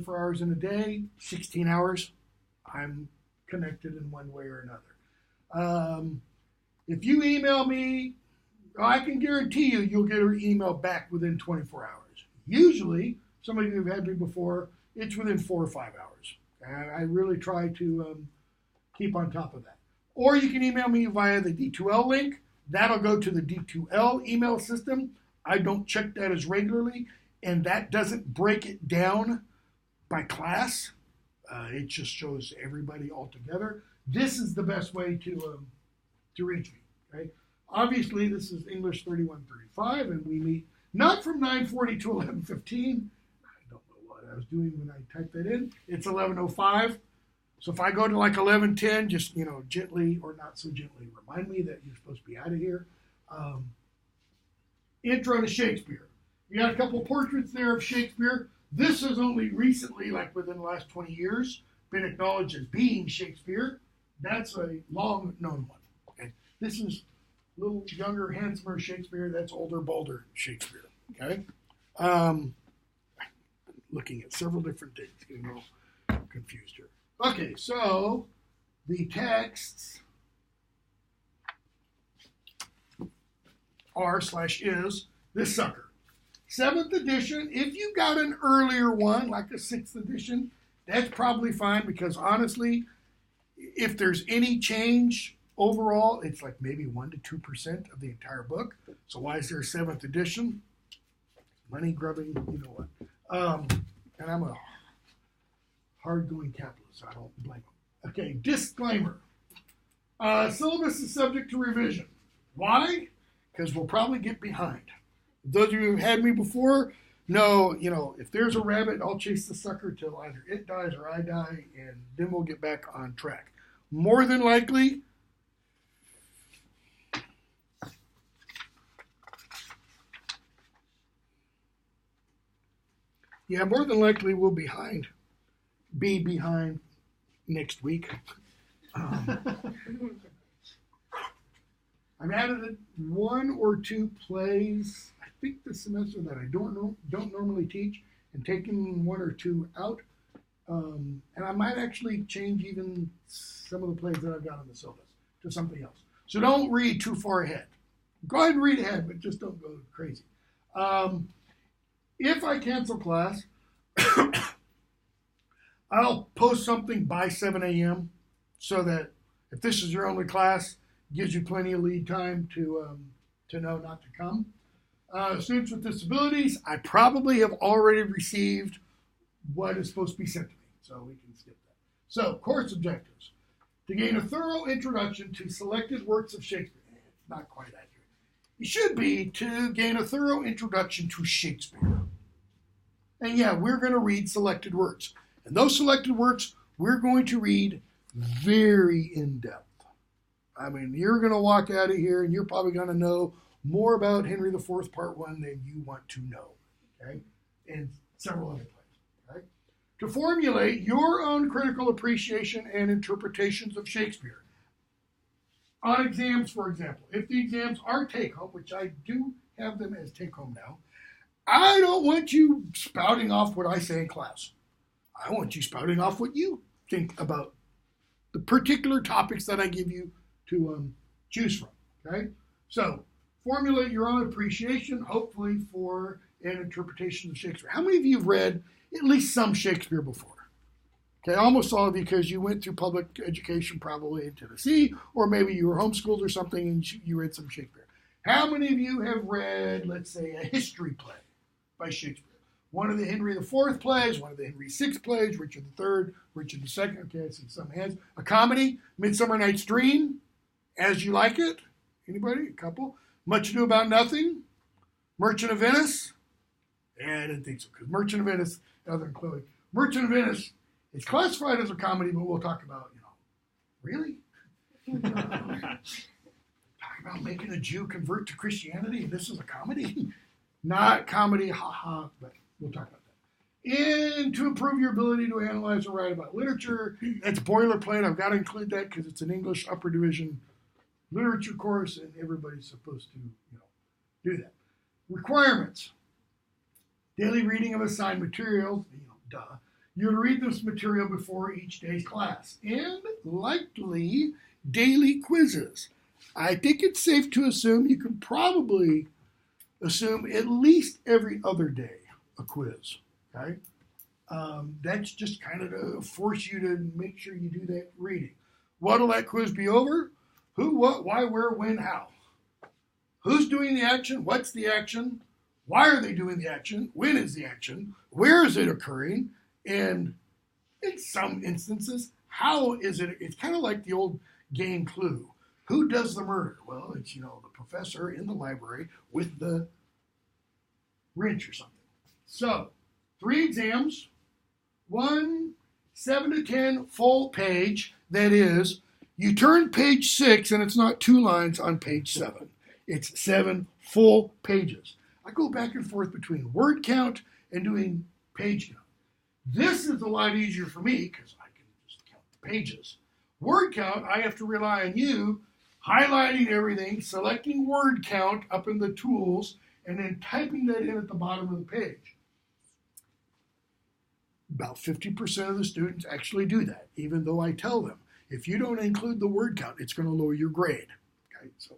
24 hours in a day, 16 hours, I'm connected in one way or another. If you email me, I can guarantee you'll get an email back within 24 hours. Usually, some of you have had me before, it's within 4 or 5 hours. And I really try to keep on top of that. Or you can email me via the D2L link. That'll go to the D2L email system. I don't check that as regularly, and that doesn't break it down by class. It just shows everybody all together. This is the best way to reach me. Okay? Obviously, this is English 3135, and we meet not from 9:40 to 11:15. I don't know what I was doing when I typed that in. It's 11:05. So if I go to like 11:10, just, gently or not so gently remind me that you're supposed to be out of here. Intro to Shakespeare. You got a couple portraits there of Shakespeare. This has only recently, like within the last 20 years, been acknowledged as being Shakespeare. That's a long-known one. Okay, this is a little younger, handsomer Shakespeare. That's older, bolder Shakespeare. Okay, looking at several different things, getting a little confused here. Okay, so the texts are/is this sucker. 7th edition, if you got an earlier one, like a 6th edition, that's probably fine because honestly, if there's any change overall, it's like maybe 1% to 2% of the entire book. So why is there a 7th edition? Money grubbing, you know what. And I'm a hard-going capitalist, so I don't blame them. Okay, disclaimer. Syllabus is subject to revision. Why? Because we'll probably get behind. Those of you who've had me before know, if there's a rabbit, I'll chase the sucker till either it dies or I die, and then we'll get back on track. More than likely, we'll be behind next week. I've added 1 or 2 plays, I think this semester, that I don't normally teach, and taken 1 or 2 out. And I might actually change even some of the plays that I've got on the syllabus to something else. So don't read too far ahead. Go ahead and read ahead, but just don't go crazy. If I cancel class, I'll post something by 7 a.m. so that if this is your only class, it gives you plenty of lead time to know not to come. Students with disabilities, I probably have already received what is supposed to be sent to me, so we can skip that. So, course objectives. To gain a thorough introduction to selected works of Shakespeare. It's not quite accurate. It should be to gain a thorough introduction to Shakespeare. And yeah, we're going to read selected works. And those selected works, we're going to read very in-depth. I mean, you're going to walk out of here and you're probably going to know more about Henry IV, Part 1 than you want to know, okay? And several other plays, okay? To formulate your own critical appreciation and interpretations of Shakespeare. On exams, for example, if the exams are take-home, which I do have them as take-home now, I don't want you spouting off what I say in class. I want you spouting off what you think about the particular topics that I give you to choose from, okay? So, formulate your own appreciation, hopefully, for an interpretation of Shakespeare. How many of you have read at least some Shakespeare before? Okay, almost all of you, because you went through public education probably in Tennessee, or maybe you were homeschooled or something and you read some Shakespeare. How many of you have read, let's say, a history play by Shakespeare? One of the Henry IV plays, one of the Henry VI plays, Richard III, Richard II, okay, I see some hands. A comedy, Midsummer Night's Dream, As You Like It. Anybody? A couple. Much Ado About Nothing. Merchant of Venice. Yeah, I didn't think so, because Merchant of Venice, other than Chloe, Merchant of Venice is classified as a comedy, but we'll talk about, really? Talk about making a Jew convert to Christianity, and this is a comedy? Not comedy, haha, but we'll talk about that. And to improve your ability to analyze and write about literature, that's boilerplate. I've got to include that because it's an English upper division literature course, and everybody's supposed to, do that. Requirements. Daily reading of assigned materials, duh. You're to read this material before each day's class, and likely daily quizzes. I think it's safe to assume you can probably assume at least every other day a quiz, okay? That's just kind of to force you to make sure you do that reading. What'll that quiz be over? Who, what, why, where, when, how. Who's doing the action? What's the action? Why are they doing the action? When is the action? Where is it occurring? And in some instances, how is it? It's kind of like the old game Clue. Who does the murder? Well, it's, the professor in the library with the wrench or something. So, 3 exams, 1 7 to 10 full page. That is, you turn page 6 and it's not 2 lines on page 7. It's 7 full pages. I go back and forth between word count and doing page count. This is a lot easier for me because I can just count the pages. Word count, I have to rely on you highlighting everything, selecting word count up in the tools, and then typing that in at the bottom of the page. About 50% of the students actually do that, even though I tell them, if you don't include the word count, it's going to lower your grade. Okay, so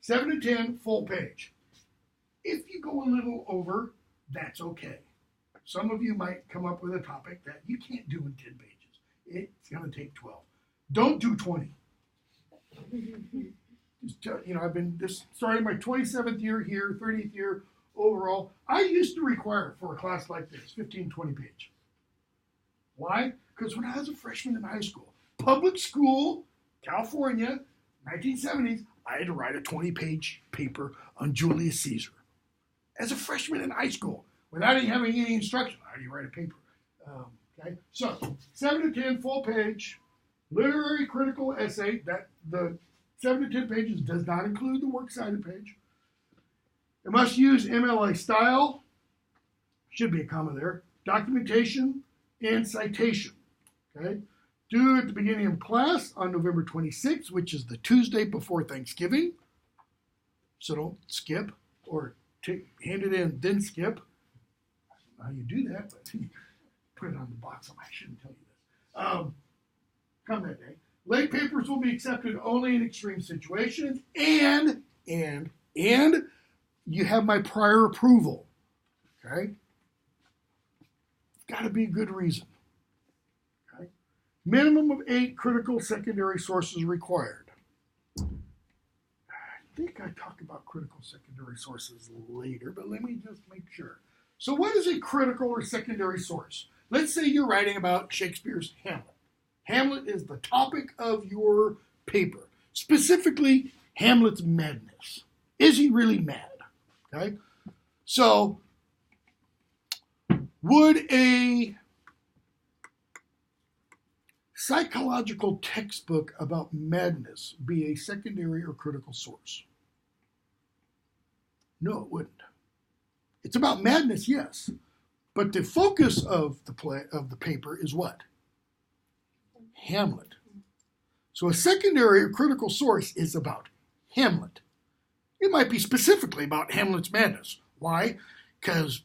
7 to 10, full page. If you go a little over, that's okay. Some of you might come up with a topic that you can't do in 10 pages. It's going to take 12. Don't do 20. I've been starting my 27th year here, 30th year overall. I used to require for a class like this, 15, 20 page. Why? Because when I was a freshman in high school, public school, California, 1970s, I had to write a 20-page paper on Julius Caesar. As a freshman in high school, without even having any instruction, how do you write a paper? Okay, so 7 to 10, full page, literary critical essay. That the 7 to 10 pages does not include the works cited page. It must use MLA style, should be a comma there, documentation, and citation. Okay, due at the beginning of class on November 26th, which is the Tuesday before Thanksgiving. So don't skip or hand it in, then skip. I don't know how you do that, but put it on the box. I shouldn't tell you this. Come that day. Late papers will be accepted only in extreme situations, and you have my prior approval. Okay? Got to be a good reason. Okay? Minimum of 8 critical secondary sources required. I think I talk about critical secondary sources later, but let me just make sure. So what is a critical or secondary source? Let's say you're writing about Shakespeare's Hamlet. Hamlet is the topic of your paper, specifically Hamlet's madness. Is he really mad? Okay, so would a psychological textbook about madness be a secondary or critical source? No, it wouldn't. It's about madness, yes, but the focus of the paper is what? Hamlet. So a secondary or critical source is about Hamlet. It might be specifically about Hamlet's madness. Why? Because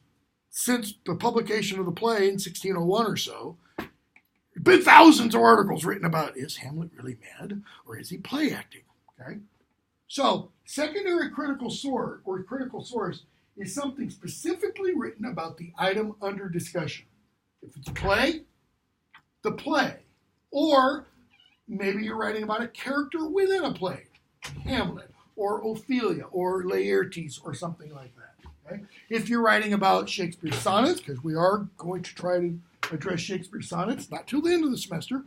since the publication of the play in 1601 or so, there have been thousands of articles written about, is Hamlet really mad or is he play acting? Okay? So secondary critical source or critical source is something specifically written about the item under discussion. If it's a play, the play. Or maybe you're writing about a character within a play, Hamlet, or Ophelia, or Laertes, or something like that. Okay? If you're writing about Shakespeare's sonnets, because we are going to try to address Shakespeare's sonnets, not till the end of the semester,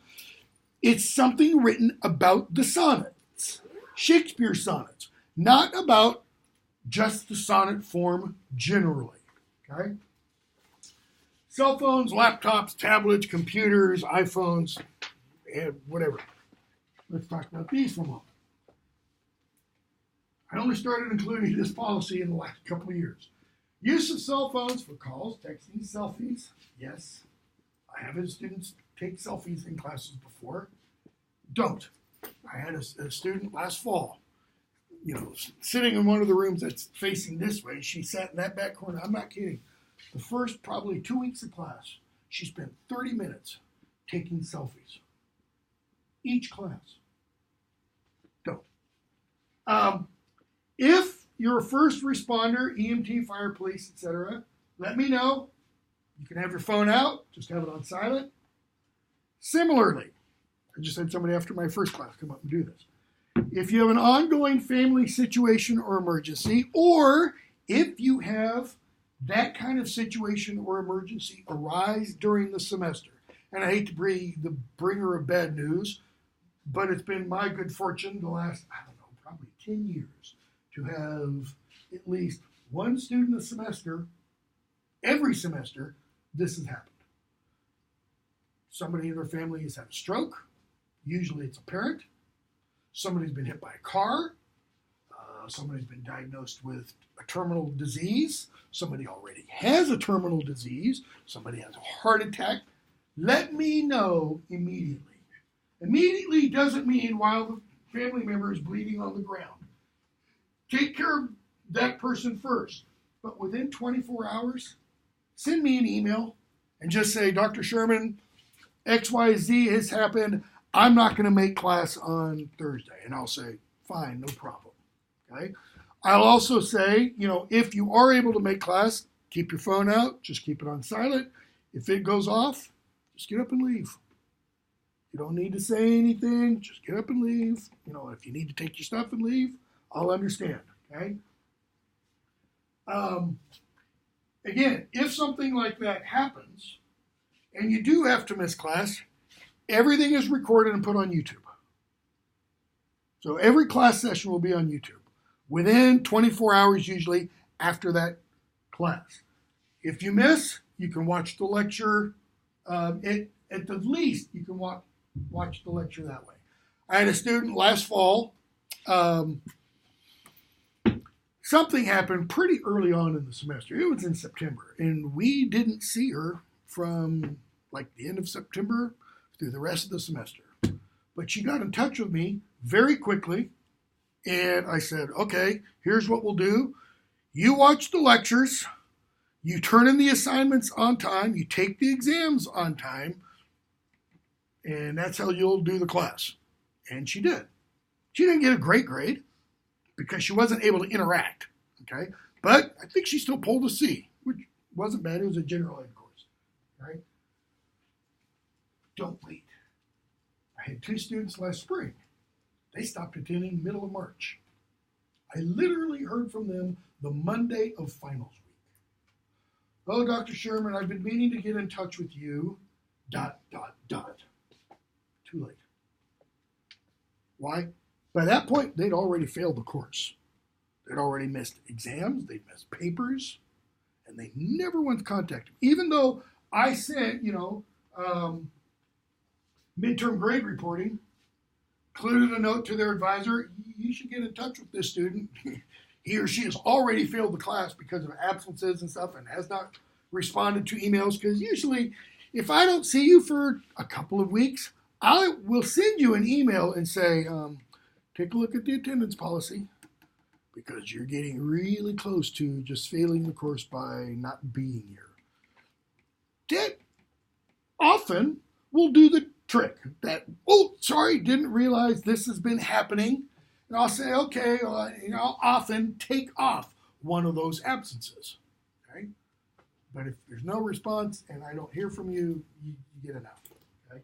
it's something written about the sonnets, Shakespeare's sonnets, not about just the sonnet form generally. Okay? Cell phones, laptops, tablets, computers, iPhones, and whatever. Let's talk about these for a moment. I only started including this policy in the last couple of years. Use of cell phones for calls, texting, selfies. Yes, I have had students take selfies in classes before. Don't. I had a student last fall, sitting in one of the rooms that's facing this way. She sat in that back corner. I'm not kidding. The first probably 2 weeks of class, she spent 30 minutes taking selfies. Each class. Don't. If you're a first responder, EMT, fire, police, etc., let me know. You can have your phone out, just have it on silent. Similarly, I just had somebody after my first class come up and do this. If you have an ongoing family situation or emergency, or if you have that kind of situation or emergency arise during the semester, and I hate to be the bringer of bad news, but it's been my good fortune the last, probably 10 years to have at least one student a semester, every semester, this has happened. Somebody in their family has had a stroke. Usually it's a parent. Somebody's been hit by a car. Somebody's been diagnosed with a terminal disease. Somebody already has a terminal disease. Somebody has a heart attack. Let me know immediately. Immediately doesn't mean while the family member is bleeding on the ground. Take care of that person first. But within 24 hours, send me an email and just say, Dr. Sherman, XYZ has happened. I'm not going to make class on Thursday. And I'll say, fine, no problem. Okay. I'll also say, if you are able to make class, keep your phone out. Just keep it on silent. If it goes off, just get up and leave. You don't need to say anything. Just get up and leave. If you need to take your stuff and leave, I'll understand. Okay. Again, if something like that happens and you do have to miss class, everything is recorded and put on YouTube. So every class session will be on YouTube within 24 hours usually after that class. If you miss, you can watch the lecture. At the least, you can watch the lecture that way. I had a student last fall. Something happened pretty early on in the semester. It was in September, and we didn't see her from like the end of September through the rest of the semester. But she got in touch with me very quickly, and I said, okay, here's what we'll do. You watch the lectures, you turn in the assignments on time, you take the exams on time, and that's how you'll do the class. And she did. She didn't get a great grade because she wasn't able to interact, okay? But I think she still pulled a C, which wasn't bad. It was a general ed course, right? Don't wait. I had 2 students last spring. They stopped attending middle of March. I literally heard from them the Monday of finals week. Oh, Dr. Sherman, I've been meaning to get in touch with you, ... Too late. Why? By that point, they'd already failed the course. They'd already missed exams, they'd missed papers, and they never once contacted me. Even though I sent, midterm grade reporting, included a note to their advisor, you should get in touch with this student. He or she has already failed the class because of absences and stuff and has not responded to emails. Because usually, if I don't see you for a couple of weeks, I will send you an email and say, take a look at the attendance policy because you're getting really close to just failing the course by not being here. That often will do the trick. That, sorry, didn't realize this has been happening. And I'll say, okay, I'll often take off one of those absences. Okay? But if there's no response and I don't hear from you, you get enough. Okay?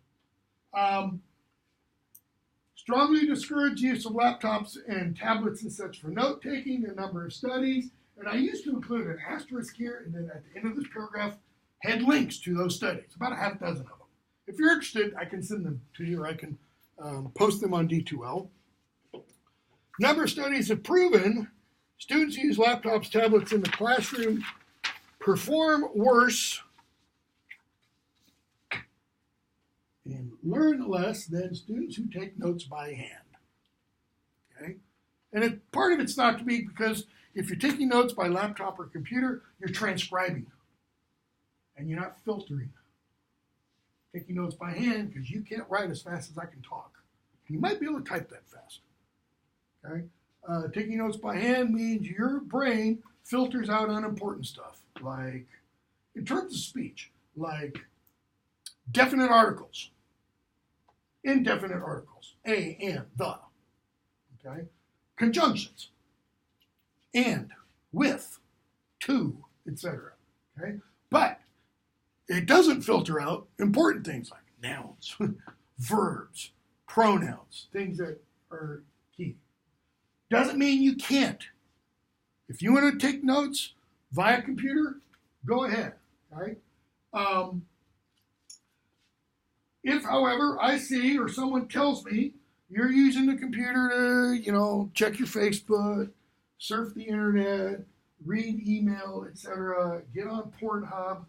Strongly discourage use of laptops and tablets and such for note-taking, a number of studies. And I used to include an asterisk here, and then at the end of this paragraph, had links to those studies, about a half dozen of them. If you're interested, I can send them to you, or I can post them on D2L. Number of studies have proven students who use laptops, tablets in the classroom perform worse and learn less than students who take notes by hand. Okay? And part of it's not to be because if you're taking notes by laptop or computer, you're transcribing and you're not filtering. Taking notes by hand because you can't write as fast as I can talk. You might be able to type that fast. Okay? Taking notes by hand means your brain filters out unimportant stuff, like in terms of speech, like Definite articles. Indefinite articles. A, and, the. Okay? Conjunctions. And, with, to, etc. Okay? But it doesn't filter out important things like nouns, verbs, pronouns, things that are key. Doesn't mean you can't. If you want to take notes via computer, go ahead. Right? If, however, I see or someone tells me you're using the computer to, check your Facebook, surf the internet, read email, etc., get on Pornhub.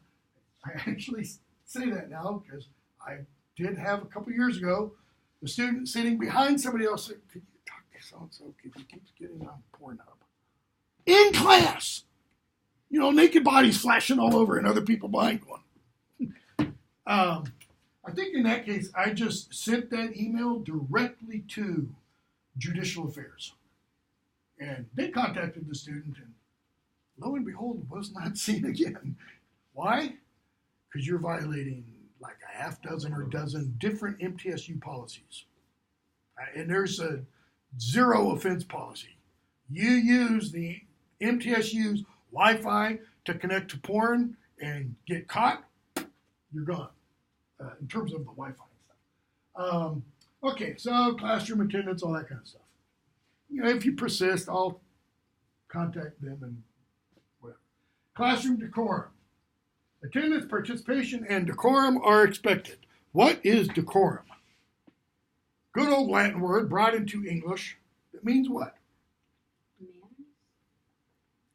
I actually say that now because I did have a couple years ago the student sitting behind somebody else said, could you talk to so-and-so because he keeps getting on Pornhub? In class! Naked bodies flashing all over and other people behind one. I think in that case, I just sent that email directly to Judicial Affairs. And they contacted the student, and lo and behold, was not seen again. Why? Because you're violating like a half dozen or dozen different MTSU policies. And there's a zero offense policy. You use the MTSU's Wi-Fi to connect to porn and get caught, you're gone. In terms of the Wi-Fi and stuff. Okay, so classroom attendance, all that kind of stuff. If you persist, I'll contact them and whatever. Classroom decorum. Attendance, participation, and decorum are expected. What is decorum? Good old Latin word brought into English. It means what?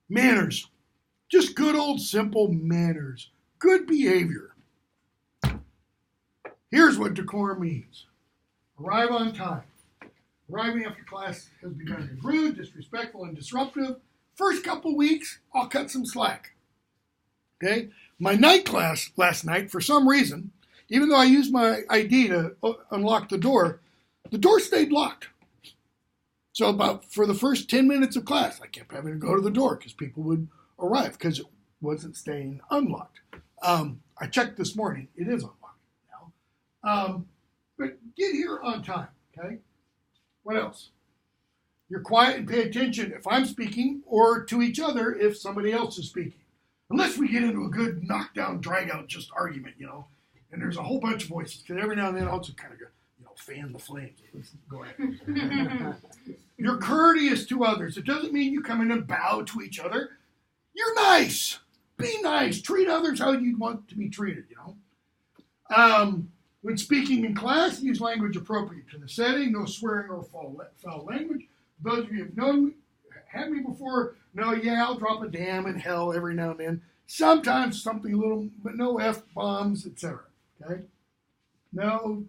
Manners. Just good old simple manners. Good behavior. Here's what decorum means. Arrive on time. Arriving after class has begun is rude, disrespectful, and disruptive. First couple weeks, I'll cut some slack. Okay? My night class last night, for some reason, even though I used my ID to unlock the door stayed locked. So for the first 10 minutes of class, I kept having to go to the door because people would arrive because it wasn't staying unlocked. I checked this morning. It is unlocked. But get here on time, okay? What else? You're quiet and pay attention if I'm speaking or to each other if somebody else is speaking. Unless we get into a good knockdown, drag-out just argument, and there's a whole bunch of voices. Because every now and then I'll just kind of go, fan the flames. Let's go ahead. You're courteous to others. It doesn't mean you come in and bow to each other. You're nice. Be nice. Treat others how you'd want to be treated, When speaking in class, use language appropriate to the setting. No swearing or foul language. Those of you who've had me before know, I'll drop a damn in hell every now and then. Sometimes something a little, but no F-bombs, etc. Okay? No.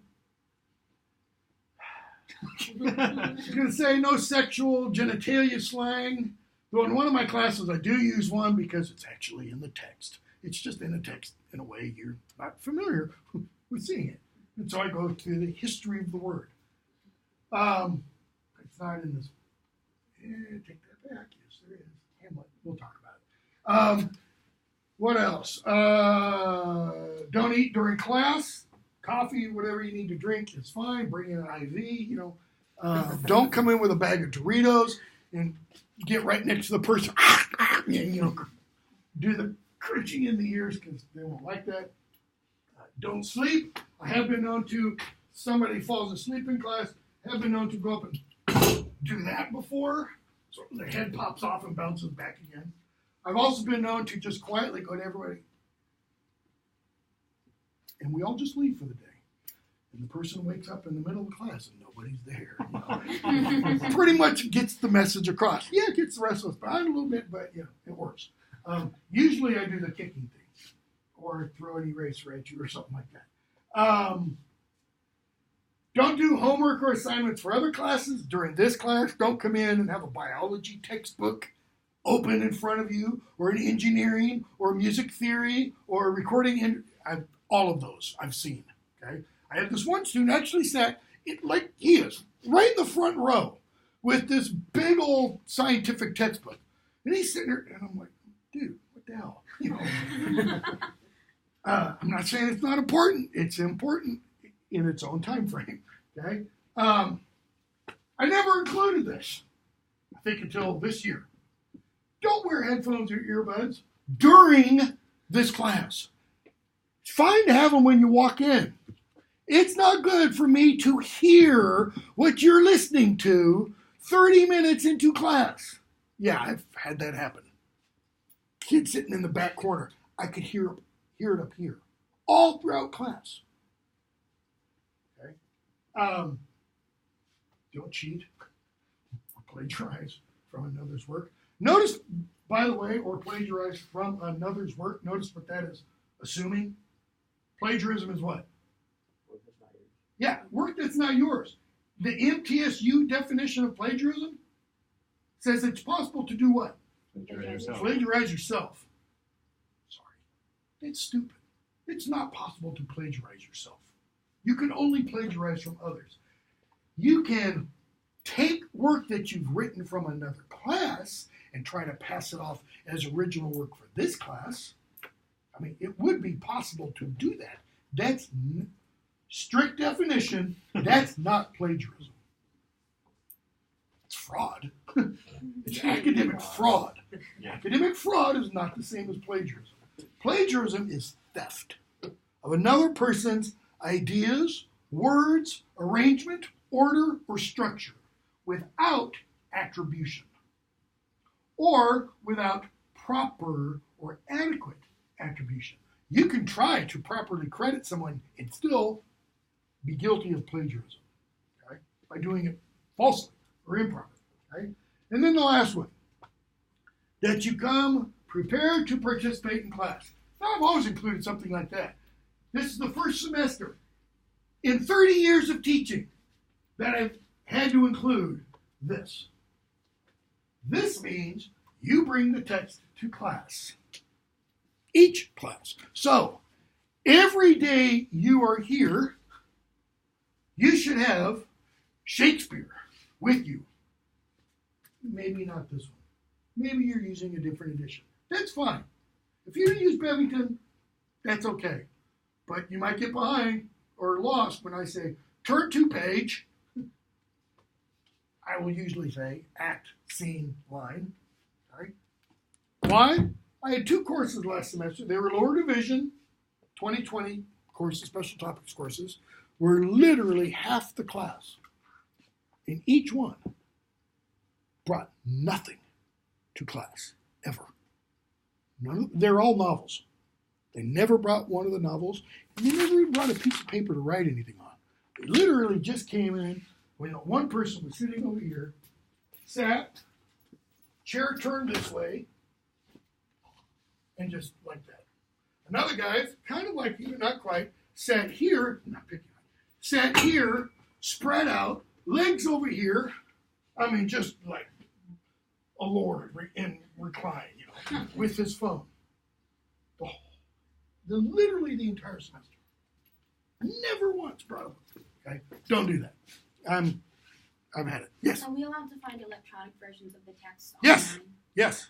I was going to say no sexual genitalia slang. Though in one of my classes, I do use one because it's actually in the text. It's just in the text in a way you're not familiar with seeing it. And so I go to the history of the word. It's not in this. Take that back. Yes, there is. Hamlet. We'll talk about it. What else? Don't eat during class. Coffee, whatever you need to drink is fine. Bring in an IV. Don't come in with a bag of Doritos and get right next to the person. Do the crunching in the ears because they won't like that. Don't sleep. I have been known to, somebody falls asleep in class, have been known to go up and do that before. So the head pops off and bounces back again. I've also been known to just quietly go to everybody. And we all just leave for the day. And the person wakes up in the middle of the class and nobody's there. Pretty much gets the message across. Yeah, it gets the rest of us behind a little bit, but it works. Usually I do the kicking thing or throw an eraser at you or something like that. Don't do homework or assignments for other classes during this class. Don't come in and have a biology textbook open in front of you, or an engineering, or music theory, or recording. All of those I've seen. Okay, I had this one student actually sat like he is right in the front row with this big old scientific textbook, and he's sitting there, and I'm like, dude, what the hell, I'm not saying it's not important. It's important in its own time frame. Okay. I never included this, I think, until this year. Don't wear headphones or earbuds during this class. It's fine to have them when you walk in. It's not good for me to hear what you're listening to 30 minutes into class. Yeah, I've had that happen. Kid sitting in the back corner. I could hear it up here all throughout class. Okay. Don't cheat or plagiarize from another's work. Notice, by the way, or plagiarize from another's work. Notice what that is assuming. Plagiarism is what? Work that's not yours. Yeah, work that's not yours. The MTSU definition of plagiarism says it's possible to do what? Plagiarize yourself. Sorry. That's stupid. It's not possible to plagiarize yourself. You can only plagiarize from others. You can take work that you've written from another class and try to pass it off as original work for this class. I mean, it would be possible to do that. That's strict definition. That's not plagiarism. It's fraud. It's academic fraud. Academic fraud is not the same as plagiarism. Plagiarism is theft of another person's ideas, words, arrangement, order, or structure without attribution or without proper or adequate attribution. You can try to properly credit someone and still be guilty of plagiarism, okay, by doing it falsely or improperly. Okay? And then the last one, that you come prepared to participate in class. Now, I've always included something like that. This is the first semester in 30 years of teaching that I've had to include this. This means you bring the text to class. Each class. So, every day you are here, you should have Shakespeare with you. Maybe not this one. Maybe you're using a different edition. That's fine. If you use Bevington, that's okay. But you might get behind or lost when I say, turn to page. I will usually say act, scene, line. Right? Why? I had 2 courses last semester. They were lower division, 2020 courses, special topics courses, were literally half the class. And each one brought nothing to class, ever. They're all novels. They never brought one of the novels, and they never even brought a piece of paper to write anything on. They literally just came in when one person was sitting over here, sat, chair turned this way, and just like that. Another guy, kind of like you, not quite, sat here, not picking on, sat here, spread out, legs over here. I mean, just like a lord in recline, with his phone. Literally the entire semester. Never once brought up. Okay, don't do that. I've had it. Yes. Are we allowed to find electronic versions of the text Yes. online? Yes.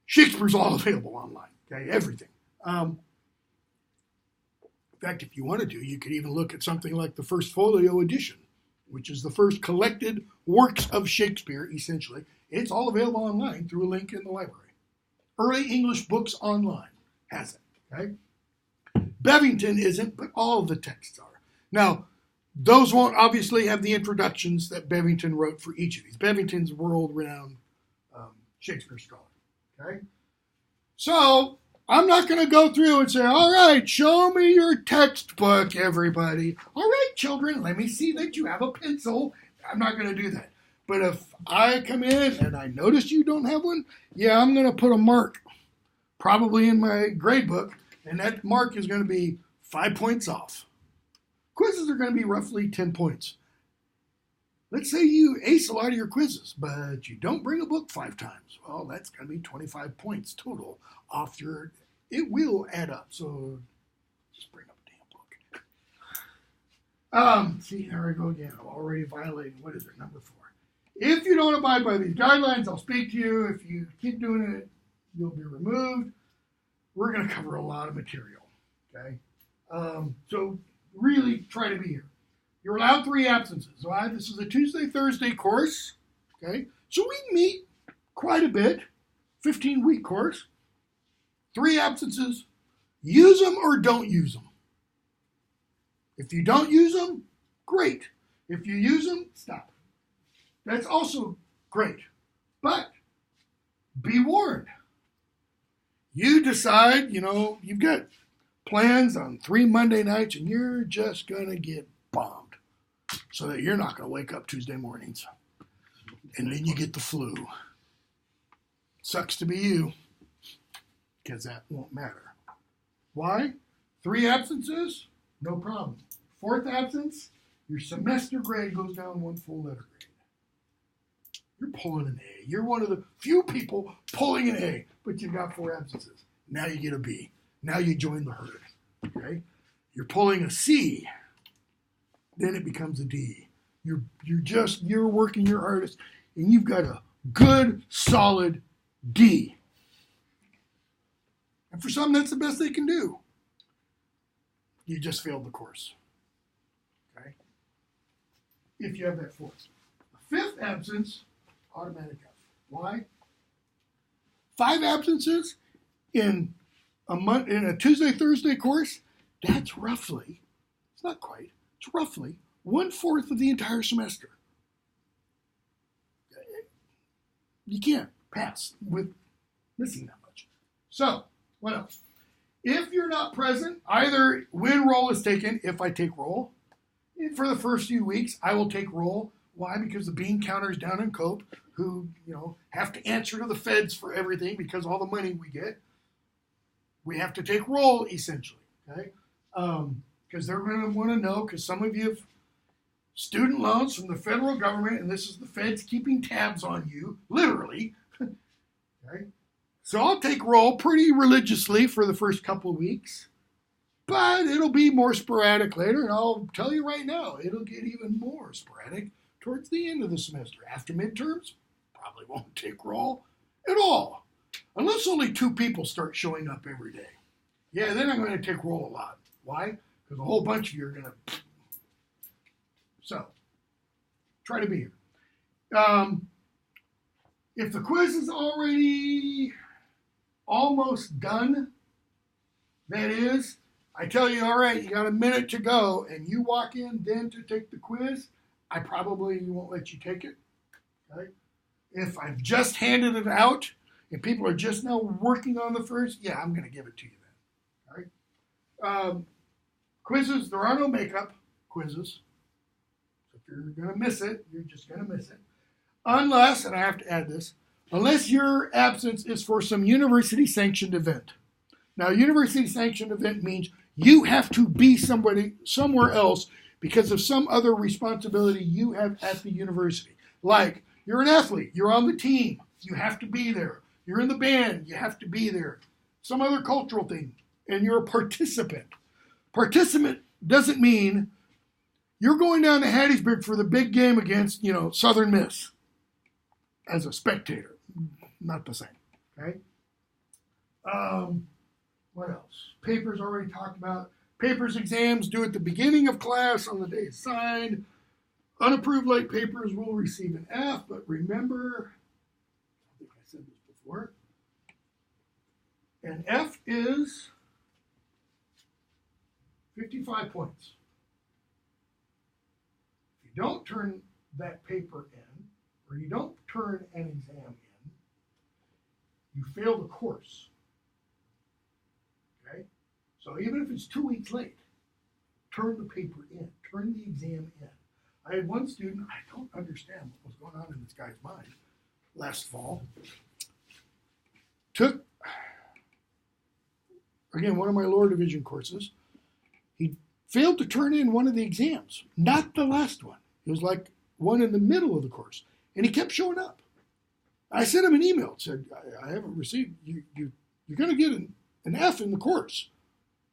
Shakespeare's all available online. Okay, everything. In fact, if you wanted to, you could even look at something like the First Folio edition, which is the first collected works of Shakespeare, essentially. It's all available online through a link in the library. Early English Books Online has it. Okay? Bevington isn't, but all of the texts are. Now, those won't obviously have the introductions that Bevington wrote for each of these. Bevington's world-renowned Shakespeare scholar. Okay? So, I'm not going to go through and say, all right, show me your textbook, everybody. All right, children, let me see that you have a pencil. I'm not going to do that. But if I come in and I notice you don't have one, yeah, I'm going to put a mark, probably in my grade book, and that mark is going to be 5 points off. Quizzes are going to be roughly 10 points. Let's say you ace a lot of your quizzes, but you don't bring a book 5 times. Well, that's going to be 25 points total off your, it will add up. So just bring up a damn book. See, there I go again. I'm already violating, what is it, number 4. If you don't abide by these guidelines, I'll speak to you. If you keep doing it, you'll be removed. we're going to cover a lot of material, okay? So really try to be here. You're allowed 3 absences. All right? This is a Tuesday, Thursday course, okay? So we meet quite a bit, 15-week course. 3 absences. Use them or don't use them. If you don't use them, great. If you use them, stop. That's also great. But be warned. You decide, you've got plans on 3 Monday nights and you're just going to get bombed so that you're not going to wake up Tuesday mornings. And then you get the flu. Sucks to be you, because that won't matter. Why? 3 absences? No problem. 4th absence, your semester grade goes down 1 full letter grade. You're pulling an A. You're one of the few people pulling an A, but you've got 4 absences. Now you get a B. Now you join the herd. Okay? You're pulling a C. Then it becomes a D. You're working your hardest, and you've got a good, solid D. And for some, that's the best they can do. You just failed the course. Okay? If you have that 4th. The 5th absence, automatic F. Why? 5 absences in a month, in a Tuesday, Thursday course, that's roughly, it's not quite, it's roughly 1/4 of the entire semester. You can't pass with missing that much. So, what else? If you're not present, either when roll is taken, if I take roll, for the first few weeks, I will take roll. Why? Because the bean counters down in Cope, who, have to answer to the feds for everything because all the money we get, we have to take roll, essentially, okay? Because they're going to want to know, because some of you have student loans from the federal government, and this is the feds keeping tabs on you, literally, okay? So I'll take roll pretty religiously for the first couple of weeks, but it'll be more sporadic later, and I'll tell you right now, it'll get even more sporadic towards the end of the semester. After midterms, probably won't take roll at all, unless only 2 people start showing up every day. Yeah, then I'm going to take roll a lot. Why? Because a whole bunch of you are going to... So, try to be here. If the quiz is already almost done, that is, I tell you, all right, you got a minute to go, and you walk in then to take the quiz, I probably won't let you take it. Okay? If I've just handed it out, and people are just now working on the first, yeah, I'm going to give it to you then. All right? Quizzes, there are no makeup quizzes. So if you're going to miss it, you're just going to miss it. Unless, and I have to add this, unless your absence is for some university-sanctioned event. Now, a university-sanctioned event means you have to be somewhere else because of some other responsibility you have at the university. Like, you're an athlete, you're on the team, you have to be there. You're in the band, you have to be there. Some other cultural thing, and you're a participant. Participant doesn't mean you're going down to Hattiesburg for the big game against, Southern Miss as a spectator. Not the same, okay? What else? Papers already talked about. Papers, exams due at the beginning of class on the day assigned. Unapproved late papers will receive an F, but remember, I think I said this before, an F is 55 points. If you don't turn that paper in, or you don't turn an exam in, you fail the course. Okay? So even if it's 2 weeks late, turn the paper in, turn the exam in. I had one student, I don't understand what was going on in this guy's mind last fall. Took, again, one of my lower division courses. He failed to turn in one of the exams, not the last one. It was like one in the middle of the course. And he kept showing up. I sent him an email, said, I haven't received, you're going to get an F in the course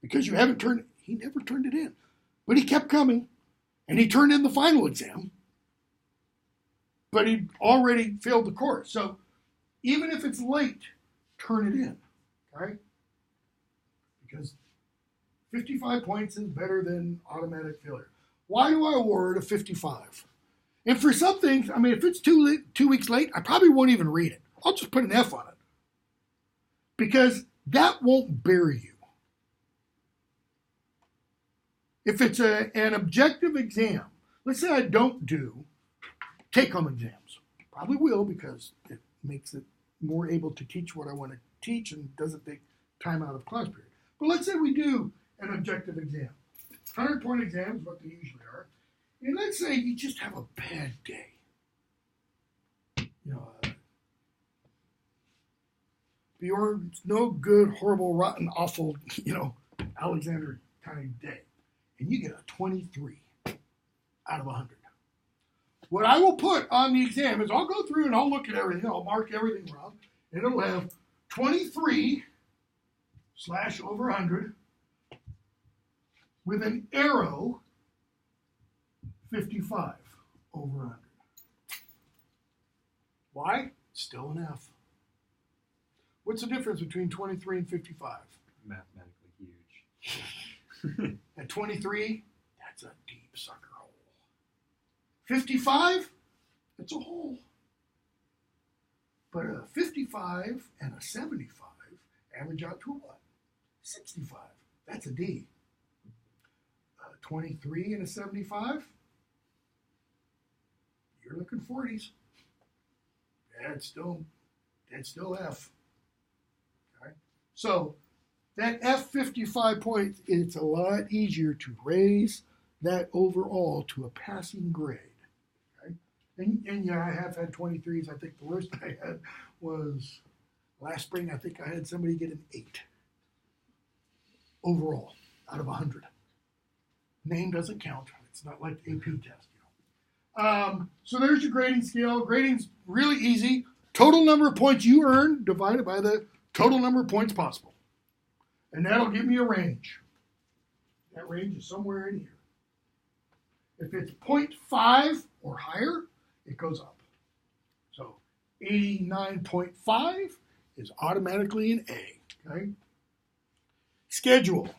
because you haven't turned, he never turned it in. But he kept coming, and he turned in the final exam, but he'd already failed the course. So even if it's late, turn it in, okay? because 55 points is better than automatic failure. Why do I award a 55? And for some things, I mean, if it's 2 weeks late, I probably won't even read it. I'll just put an F on it. Because that won't bury you. If it's an objective exam, let's say I don't do take-home exams. Probably will because it makes it more able to teach what I want to teach and doesn't take time out of class period. But let's say we do an objective exam. 100-point exam is what they usually are. And let's say you just have a bad day. You know, Bjorn's no good, horrible, rotten, awful, Alexander kind of day. And you get a 23 out of 100. What I will put on the exam is I'll go through and I'll look at everything. I'll mark everything wrong. And it'll have 23/over 100 with an arrow 55 over 100. Why? Still an F. What's the difference between 23 and 55? Mathematically huge. At 23, that's a deep sucker hole. 55, it's a hole. But a 55 and a 75 average out to a what? 65. That's a D. 23 and a 75, you're looking 40s. That's still F. Okay? So that F55 points, it's a lot easier to raise that overall to a passing grade. Okay? And yeah, I have had 23s. I think the worst I had was last spring. I think I had somebody get an 8 overall out of 100. Name doesn't count. It's not like the AP test. So there's your grading scale. Grading's really easy. Total number of points you earn divided by the total number of points possible. And that'll give me a range. That range is somewhere in here. If it's 0.5 or higher, it goes up. So 89.5 is automatically an A. Okay? Schedule.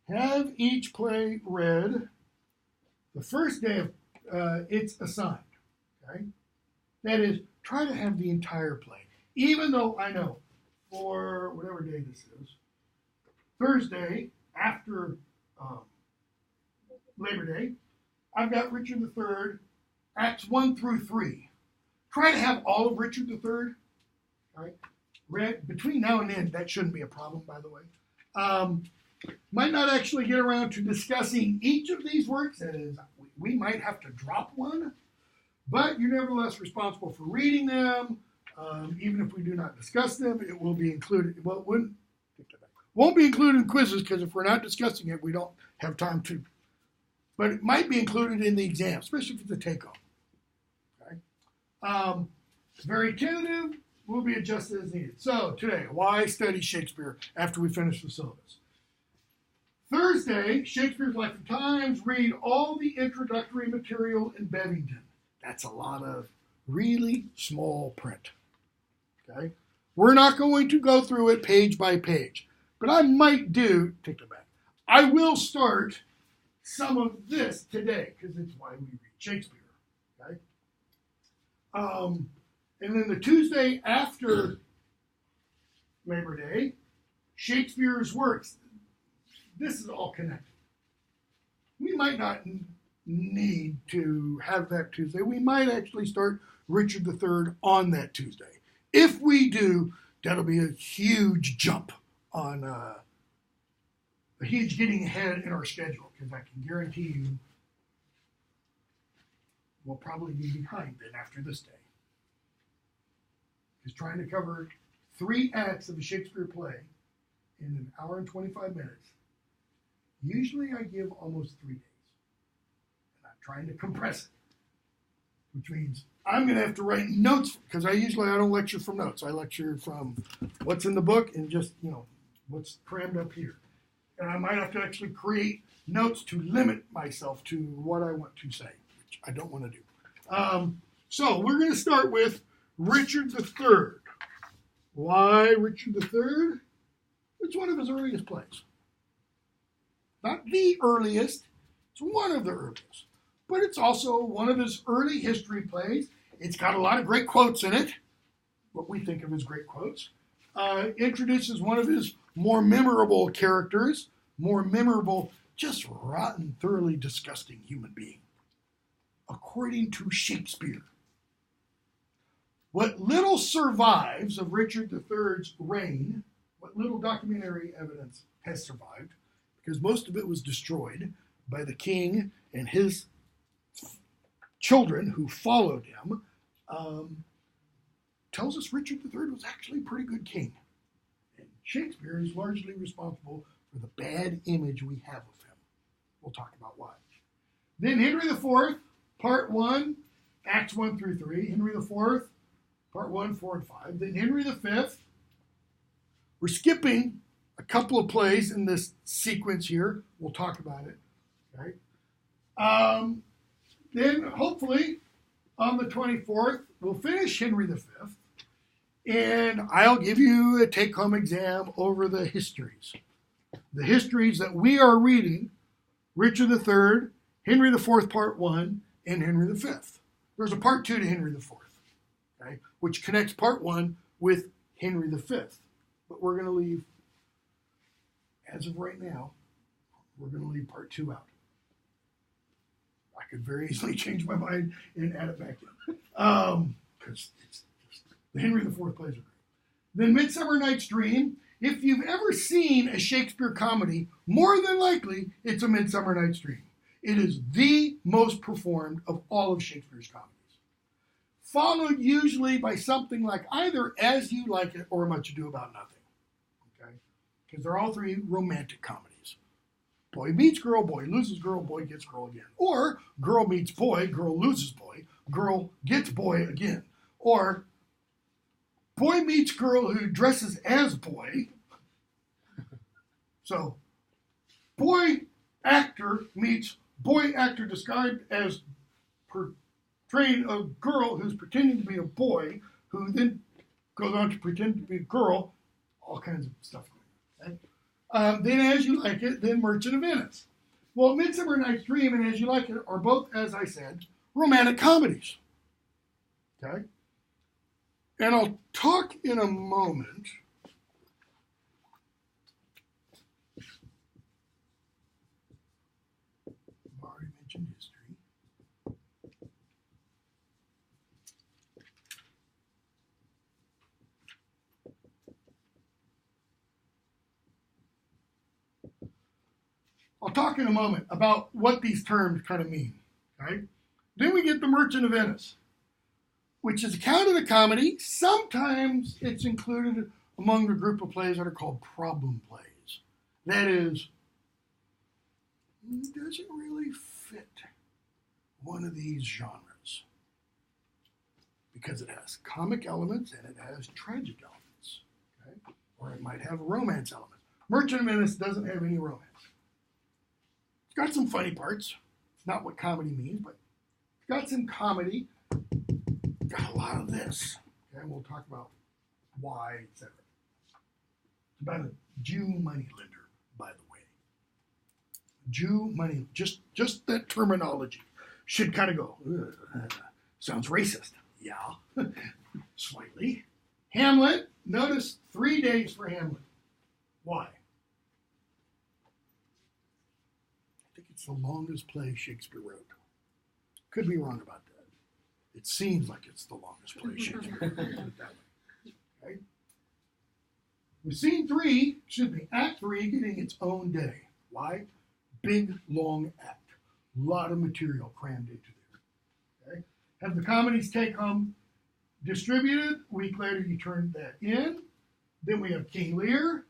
Have each play read the first day of it's assigned. Okay? That is, try to have the entire play. Even though I know for whatever day this is, Thursday after Labor Day, I've got Richard III, Acts 1 through 3. Try to have all of Richard III. Right? Read between now and then. That shouldn't be a problem, by the way. Might not actually get around to discussing each of these works. That is, we might have to drop one, but you're nevertheless responsible for reading them. Even if we do not discuss them, it will be included. Well, it won't be included in quizzes because if we're not discussing it, we don't have time to. But it might be included in the exam, especially if it's a take-home. Okay? Very tentative. Will be adjusted as needed. So today, why study Shakespeare after we finish the syllabus? Thursday, Shakespeare's Life and Times, read all the introductory material in Bevington. That's a lot of really small print. Okay? We're not going to go through it page by page, but I might take that back. I will start some of this today because it's why we read Shakespeare. Okay? And then the Tuesday after Labor Day, Shakespeare's works. This is all connected. We might not need to have that Tuesday. We might actually start Richard III on that Tuesday. If we do, that'll be a huge jump on a huge getting ahead in our schedule because I can guarantee you we'll probably be behind then after this day. Because trying to cover 3 acts of a Shakespeare play in an hour and 25 minutes, usually I give almost 3 days. And I'm trying to compress it, which means I'm going to have to write notes because I don't lecture from notes. I lecture from what's in the book and just, what's crammed up here. And I might have to actually create notes to limit myself to what I want to say, which I don't want to do. So we're going to start with Richard III. Why Richard III? It's one of his earliest plays. Not the earliest, it's one of the earliest. But it's also one of his early history plays. It's got a lot of great quotes in it, what we think of as great quotes. Introduces one of his more memorable characters, more memorable, just rotten, thoroughly disgusting human being. According to Shakespeare, what little survives of Richard III's reign, what little documentary evidence has survived, because most of it was destroyed by the king and his children who followed him, tells us Richard III was actually a pretty good king. And Shakespeare is largely responsible for the bad image we have of him. We'll talk about why. Then Henry IV, Part 1, Acts 1 through 3. Henry IV, Part 1, 4, and 5. Then Henry V. We're skipping a couple of plays in this sequence here. We'll talk about it. Okay? Then, hopefully, on the 24th, we'll finish Henry V. And I'll give you a take-home exam over the histories. The histories that we are reading, Richard III, Henry IV, Part 1, and Henry V. There's a Part 2 to Henry IV, okay, which connects Part 1 with Henry V. But we're going to leave, as of right now, we're going to leave Part 2 out. I could very easily change my mind and add it back in. Because the Henry IV plays are great. Then Midsummer Night's Dream. If you've ever seen a Shakespeare comedy, more than likely it's a Midsummer Night's Dream. It is the most performed of all of Shakespeare's comedies. Followed usually by something like either As You Like It or Much Ado About Nothing. Okay? Because they're all three romantic comedies. Boy meets girl, boy loses girl, boy gets girl again. Or girl meets boy, girl loses boy, girl gets boy again. Or boy meets girl who dresses as boy. So boy actor meets boy actor described as portraying a girl who's pretending to be a boy, who then goes on to pretend to be a girl. All kinds of stuff going on. Okay? Then As You Like It, then Merchant of Venice. Well, Midsummer Night's Dream and As You Like It are both, as I said, romantic comedies. Okay? And I'll talk in a moment I've already mentioned history. I'll talk in a moment about what these terms kind of mean. Okay? Then we get the Merchant of Venice, which is a count of the comedy. Sometimes it's included among the group of plays that are called problem plays. That is, it doesn't really fit one of these genres because it has comic elements and it has tragic elements. Okay? Or it might have romance elements. Merchant of Venice doesn't have any romance. It's got some funny parts. It's not what comedy means, but it's got some comedy. Got a lot of this. Okay, we'll talk about why, etc. It's about a Jew moneylender, by the way. Jew money, just that terminology should kind of go, sounds racist. Yeah, slightly. Hamlet, notice 3 days for Hamlet. Why? I think it's the longest play Shakespeare wrote. Could be wrong about that. It seems like it's the longest play Shakespeare wrote. Okay? With Act 3 getting its own day. Why? Big, long act. A lot of material crammed into there. Okay? Have the comedies take home distributed. A week later, you turn that in. Then we have King Lear,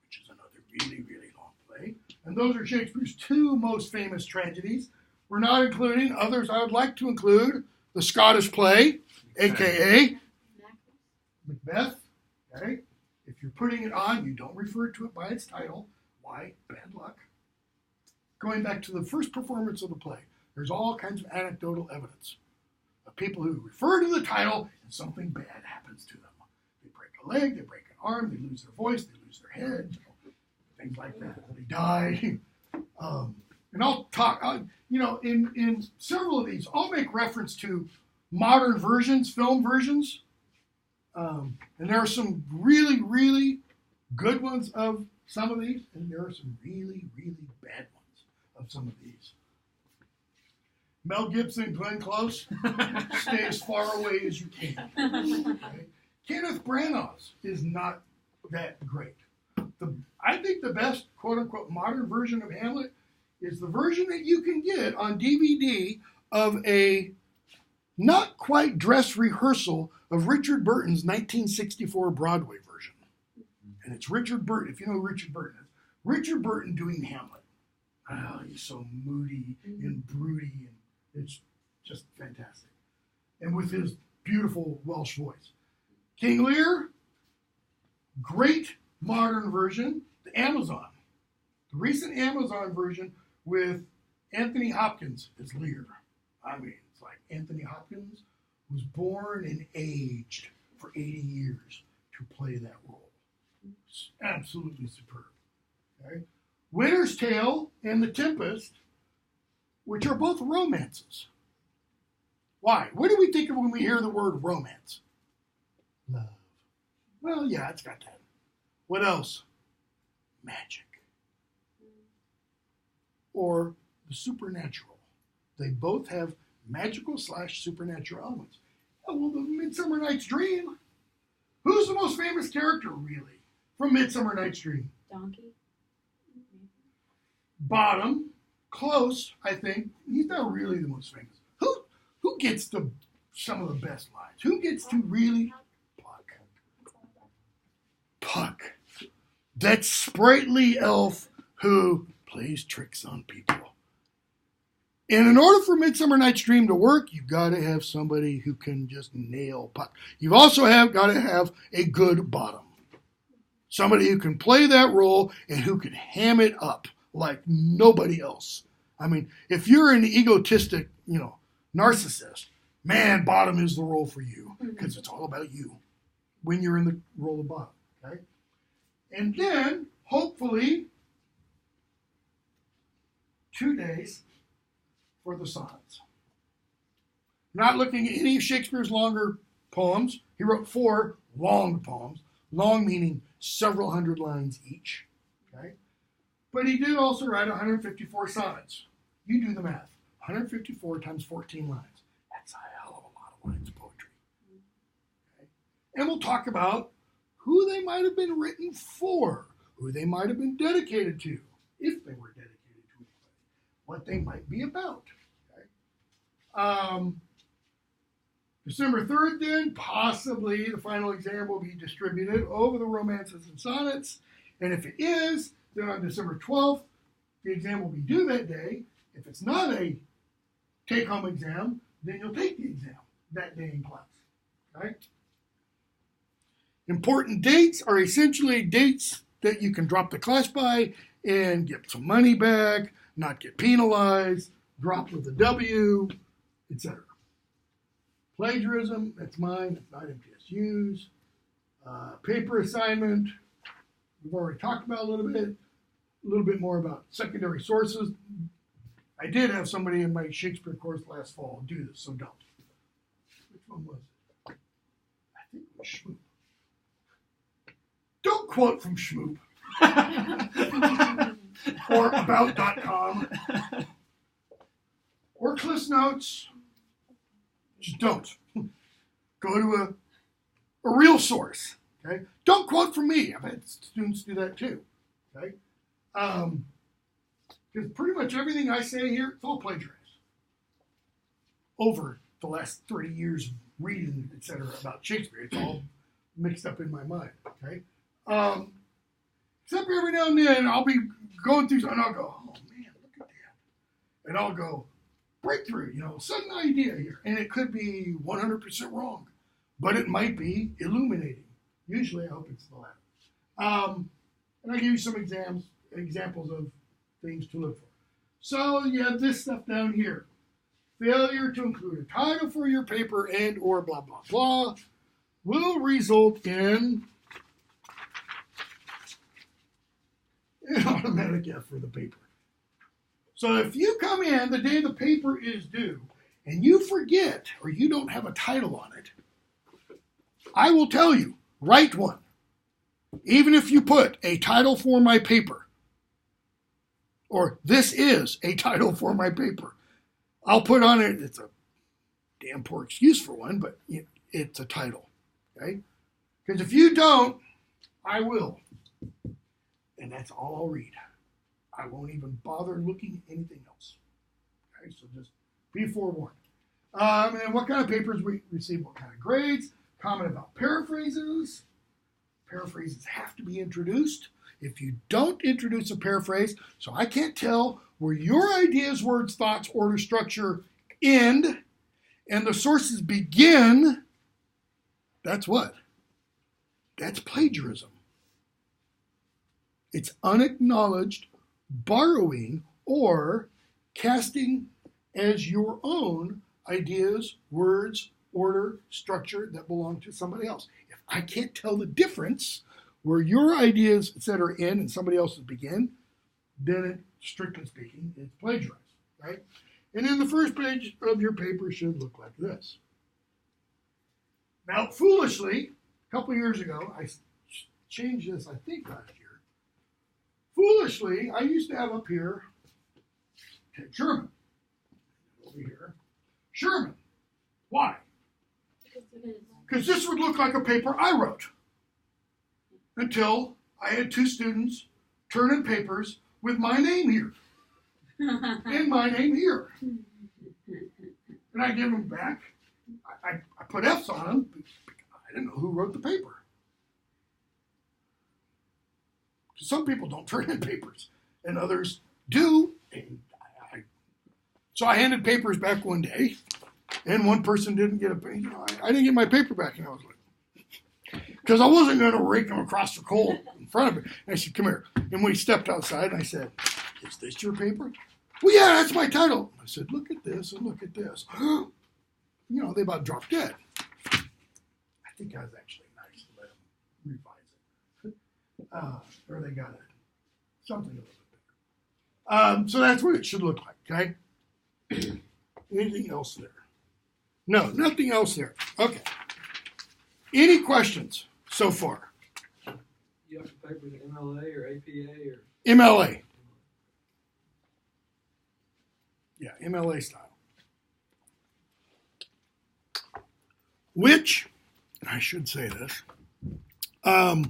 which is another really, really long play. And those are Shakespeare's two most famous tragedies. We're not including others I would like to include. The Scottish play, a.k.a. Macbeth. Okay? If you're putting it on, you don't refer to it by its title. Why? Bad luck. Going back to the first performance of the play, there's all kinds of anecdotal evidence of people who refer to the title and something bad happens to them. They break a leg, they break an arm, they lose their voice, they lose their head, things like that. They die. And I'll talk, in several of these, I'll make reference to modern versions, film versions. And there are some really, really good ones of some of these, and there are some really, really bad ones of some of these. Mel Gibson, Glenn Close, stay as far away as you can. Okay? Kenneth Branagh's is not that great. I think the best, quote-unquote, modern version of Hamlet is the version that you can get on DVD of a not quite dress rehearsal of Richard Burton's 1964 Broadway version. And it's Richard Burton, if you know who Richard Burton is. Richard Burton doing Hamlet. Oh, he's so moody and broody, and it's just fantastic. And with his beautiful Welsh voice. King Lear, great modern version, the Amazon. The recent Amazon version with Anthony Hopkins as Lear. I mean, it's like Anthony Hopkins was born and aged for 80 years to play that role. It's absolutely superb. Okay? Winter's Tale and The Tempest, which are both romances. Why? What do we think of when we hear the word romance? Love. Well, yeah, it's got that. What else? Magic. Or the supernatural. They both have magical / supernatural elements. Oh, well, the Midsummer Night's Dream. Who's the most famous character, really, from Midsummer Night's Dream? Donkey. Bottom. Close, I think. He's not really the most famous. Who gets some of the best lines? Who gets to really... Puck. That sprightly elf who plays tricks on people. And in order for Midsummer Night's Dream to work, you've got to have somebody who can just nail Puck. You've also got to have a good bottom. Somebody who can play that role and who can ham it up like nobody else. I mean, if you're an egotistic, narcissist, man, bottom is the role for you because it's all about you when you're in the role of bottom. Okay? And then, hopefully, 2 days for the sonnets. Not looking at any of Shakespeare's longer poems. He wrote 4 long poems. Long meaning several hundred lines each. Okay? But he did also write 154 sonnets. You do the math. 154 times 14 lines. That's a hell of a lot of lines of poetry. Okay? And we'll talk about who they might have been written for, who they might have been dedicated to, if they were dedicated to anybody, what they might be about. Okay? December 3rd, then, possibly the final exam will be distributed over the romances and sonnets. And if it is, then on December 12th, the exam will be due that day. If it's not a take-home exam, then you'll take the exam that day in class. Okay? Important dates are essentially dates that you can drop the class by and get some money back, not get penalized, drop with a W, etc. Plagiarism, that's mine, it's not MTSU's. Paper assignment, we've already talked about a little bit more about secondary sources. I did have somebody in my Shakespeare course last fall do this, so don't. Which one was it? I think it was Schmoop. Don't quote from Schmoop. Or about.com. Or Cliff's Notes. Just don't. Go to a real source. Okay? Don't quote from me. I've had students do that too. Okay? Because pretty much everything I say here, it's all plagiarized. Over the last 30 years of reading, etc., about Shakespeare, it's all mixed up in my mind. Okay? Except every now and then I'll be going through and I'll go, oh man, look at that. And I'll go, breakthrough, sudden idea here. And it could be 100% wrong, but it might be illuminating. Usually I hope it's the latter. And I'll give you some examples of things to look for. So you have this stuff down here. Failure to include a title for your paper and or blah, blah, blah will result in an automatic F for the paper. So if you come in the day the paper is due and you forget or you don't have a title on it, I will tell you, write one. Even if you put a title for my paper, or this is a title for my paper, I'll put on it, it's a damn poor excuse for one, but it's a title, okay? Because if you don't, I will. And that's all I'll read. I won't even bother looking at anything else. Okay, so just be forewarned. And what kind of papers we receive, what kind of grades, comment about paraphrases. Paraphrases have to be introduced. If you don't introduce a paraphrase, so I can't tell where your ideas, words, thoughts, order, structure end and the sources begin, that's what? That's plagiarism. It's unacknowledged borrowing or casting as your own ideas, words, order, structure that belong to somebody else. If I can't tell the difference where your ideas, etc., end and somebody else's begin, then it, strictly speaking, it's plagiarized, right? And then the first page of your paper should look like this. Now, foolishly, a couple years ago, I changed this, I think, last year. Foolishly, I used to have up here Ted Sherman. Over here, Sherman. Why? Because this would look like a paper I wrote. Until I had two students turn in papers with my name here. And my name here. And I give them back. I put F's on them. I didn't know who wrote the paper. Some people don't turn in papers, and others do. And so I handed papers back one day, and one person didn't get I didn't get my paper back, and I was like, because I wasn't going to rake them across the coal in front of me. And I said, come here. And we stepped outside, and I said, is this your paper? Well, yeah, that's my title. I said, look at this and look at this. They about dropped dead. I think I was actually nice to let them revise it. Or they got something a little bit better. So that's what it should look like, okay? Anything else there? No, nothing else there. Okay. Any questions so far? You have to paper the MLA or APA or? MLA. Yeah, MLA style. Which, I should say this, I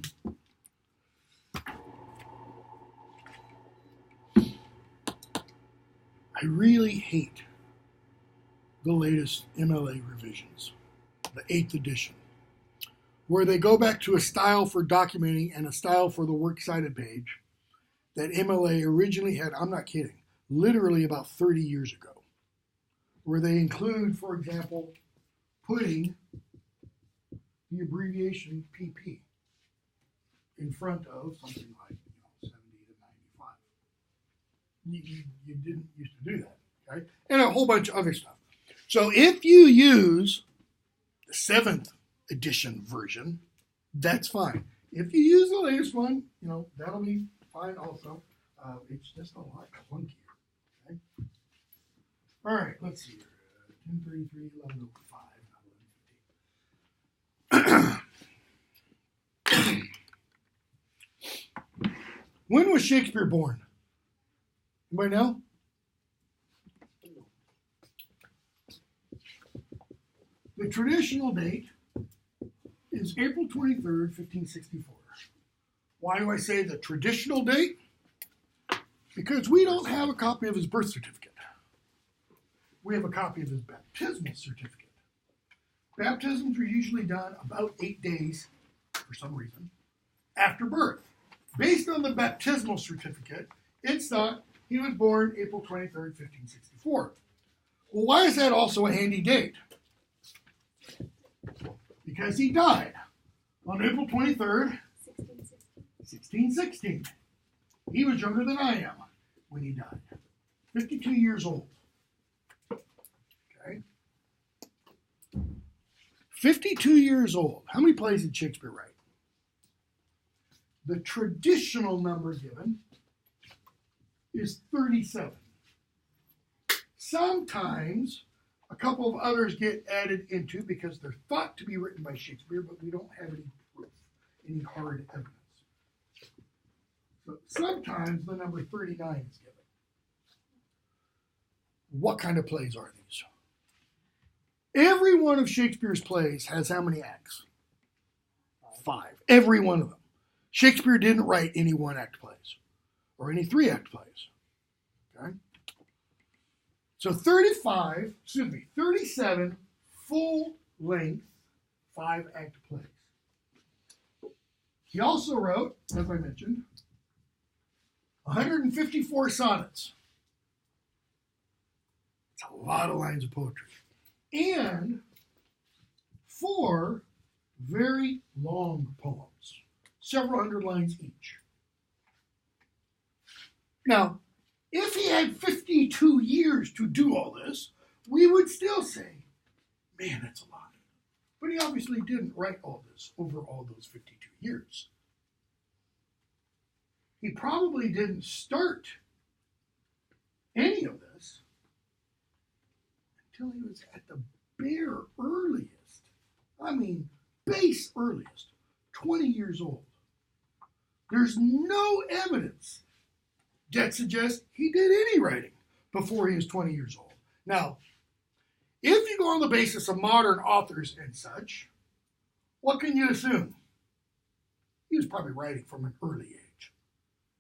really hate the latest MLA revisions, the 8th edition, where they go back to a style for documenting and a style for the works cited page that MLA originally had, I'm not kidding, literally about 30 years ago, where they include, for example, putting the abbreviation PP in front of something like 70 to 95. You didn't used to do that, okay? And a whole bunch of other stuff. So if you use the 7th edition version, that's fine. If you use the latest one, that'll be fine also. It's just a lot clunkier, okay? All right, let's see here. 10:33, 11:05. When was Shakespeare born? Anybody know? The traditional date is April 23rd, 1564. Why do I say the traditional date? Because we don't have a copy of his birth certificate. We have a copy of his baptismal certificate. Baptisms are usually done about 8 days, for some reason, after birth. Based on the baptismal certificate, it's thought he was born April 23rd, 1564. Well, why is that also a handy date? Because he died on April 23rd, 1616. He was younger than I am when he died. 52 years old. Okay? 52 years old. How many plays did Shakespeare write? The traditional number given is 37. Sometimes a couple of others get added into because they're thought to be written by Shakespeare, but we don't have any proof, any hard evidence. So sometimes the number 39 is given. What kind of plays are these? Every one of Shakespeare's plays has how many acts? 5. Every one of them. Shakespeare didn't write any one-act plays or any 3-act plays. Okay? So 37 full-length 5-act plays. He also wrote, as I mentioned, 154 sonnets. It's a lot of lines of poetry. And 4 very long poems, several hundred lines each. Now, if he had 52 years to do all this, we would still say, man, that's a lot. But he obviously didn't write all this over all those 52 years. He probably didn't start any of this until he was at the bare earliest, base earliest, 20 years old. There's no evidence that suggests he did any writing before he was 20 years old. Now, if you go on the basis of modern authors and such, what can you assume? He was probably writing from an early age.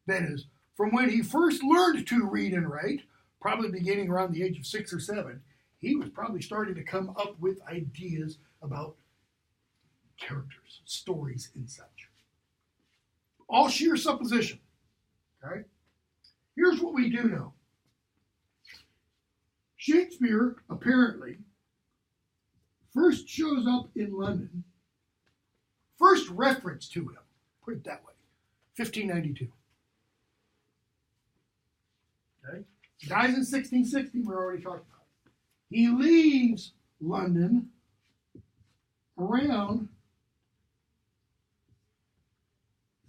That is, from when he first learned to read and write, probably beginning around the age of 6 or 7, he was probably starting to come up with ideas about characters, stories, and such. All sheer supposition. Okay? Here's what we do know. Shakespeare apparently first shows up in London, first reference to him, put it that way, 1592. Okay? He dies in 1660, we're already talking about. He leaves London around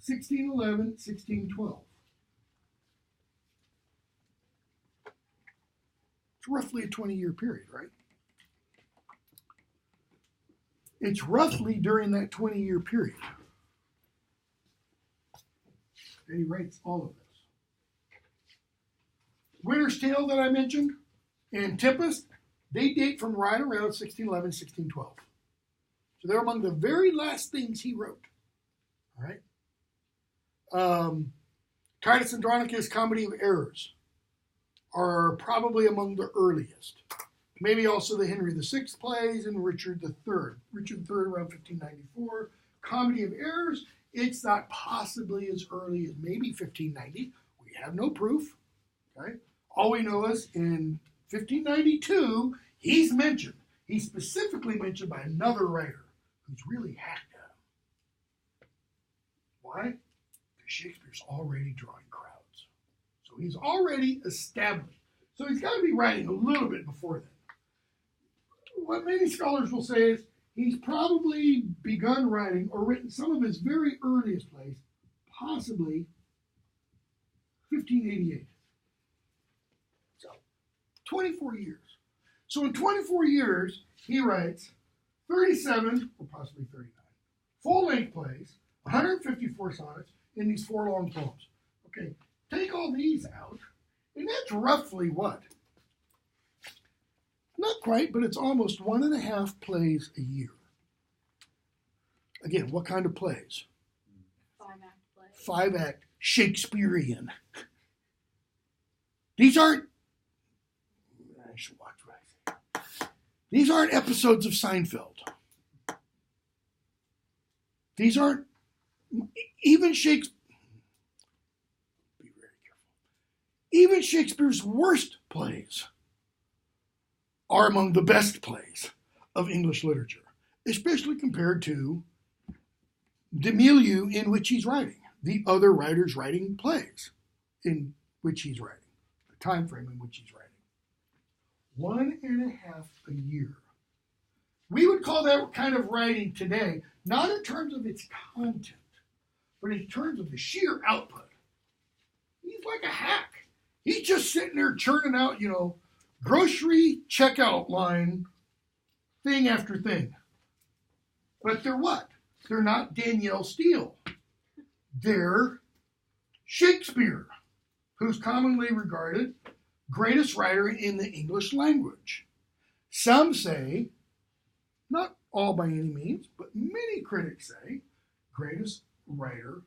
1611, 1612. It's roughly a 20-year period, right? It's roughly during that 20-year period that he writes all of this. Winter's Tale that I mentioned and Tempest, they date from right around 1611, 1612. So they're among the very last things he wrote. All right? Titus Andronicus' Comedy of Errors are probably among the earliest. Maybe also the Henry VI plays and Richard III. Richard III around 1594. Comedy of Errors, it's not possibly as early as maybe 1590. We have no proof. Okay? All we know is in 1592, he's mentioned. He's specifically mentioned by another writer who's really hacked at him. Why? Because Shakespeare's already drawing crowds. So he's already established. So he's got to be writing a little bit before then. What many scholars will say is he's probably begun writing or written some of his very earliest plays, possibly 1588. So 24 years. So in 24 years, he writes 37 or possibly 39 full-length plays, 154 sonnets, in these 4 long poems. Okay, take all these out, and that's roughly what? Not quite, but it's almost 1.5 plays a year. Again, what kind of plays? 5-act plays. 5-act Shakespearean. These aren't, I should watch what I say. These aren't episodes of Seinfeld. These aren't, even Shakespeare, be very careful. Even Shakespeare's worst plays are among the best plays of English literature, especially compared to the milieu in which he's writing, the other writers writing plays in which he's writing, the time frame in which he's writing. 1.5 a year. We would call that kind of writing today, not in terms of its content, but in terms of the sheer output. He's like a hack. He's just sitting there churning out, grocery checkout line thing after thing. But they're what? They're not Danielle Steele. They're Shakespeare, who's commonly regarded greatest writer in the English language. Some say, not all by any means, but many critics say, greatest writer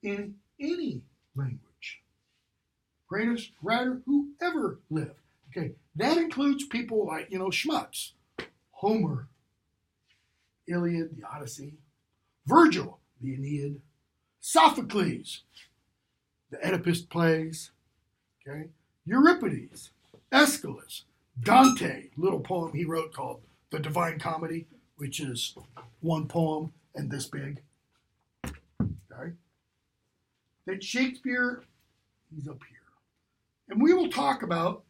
in any language. Greatest writer who ever lived. Okay, that includes people like, schmucks. Homer, Iliad, the Odyssey. Virgil, the Aeneid. Sophocles, the Oedipus plays. Okay, Euripides, Aeschylus, Dante, little poem he wrote called The Divine Comedy, which is one poem and this big. Okay, that Shakespeare, he's up here. And we will talk about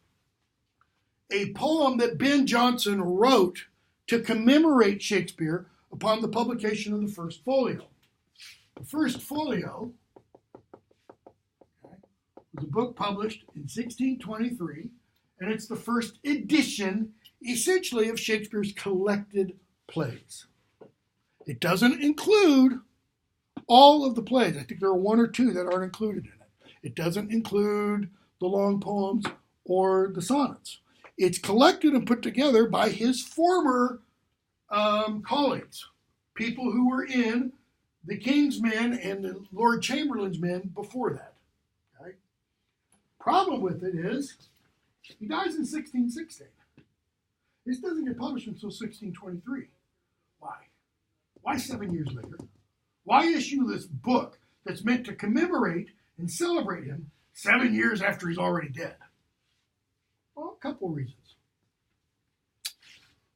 a poem that Ben Jonson wrote to commemorate Shakespeare upon the publication of the first folio. The first folio was a book published in 1623, and it's the first edition, essentially, of Shakespeare's collected plays. It doesn't include all of the plays. I think there are one or two that aren't included in it. It doesn't include the long poems or the sonnets. It's collected and put together by his former colleagues, people who were in the King's Men and the Lord Chamberlain's Men before that. Okay? Problem with it is, he dies in 1616. This doesn't get published until 1623. Why? Why 7 years later? Why issue this book that's meant to commemorate and celebrate him 7 years after he's already dead? Well, a couple reasons.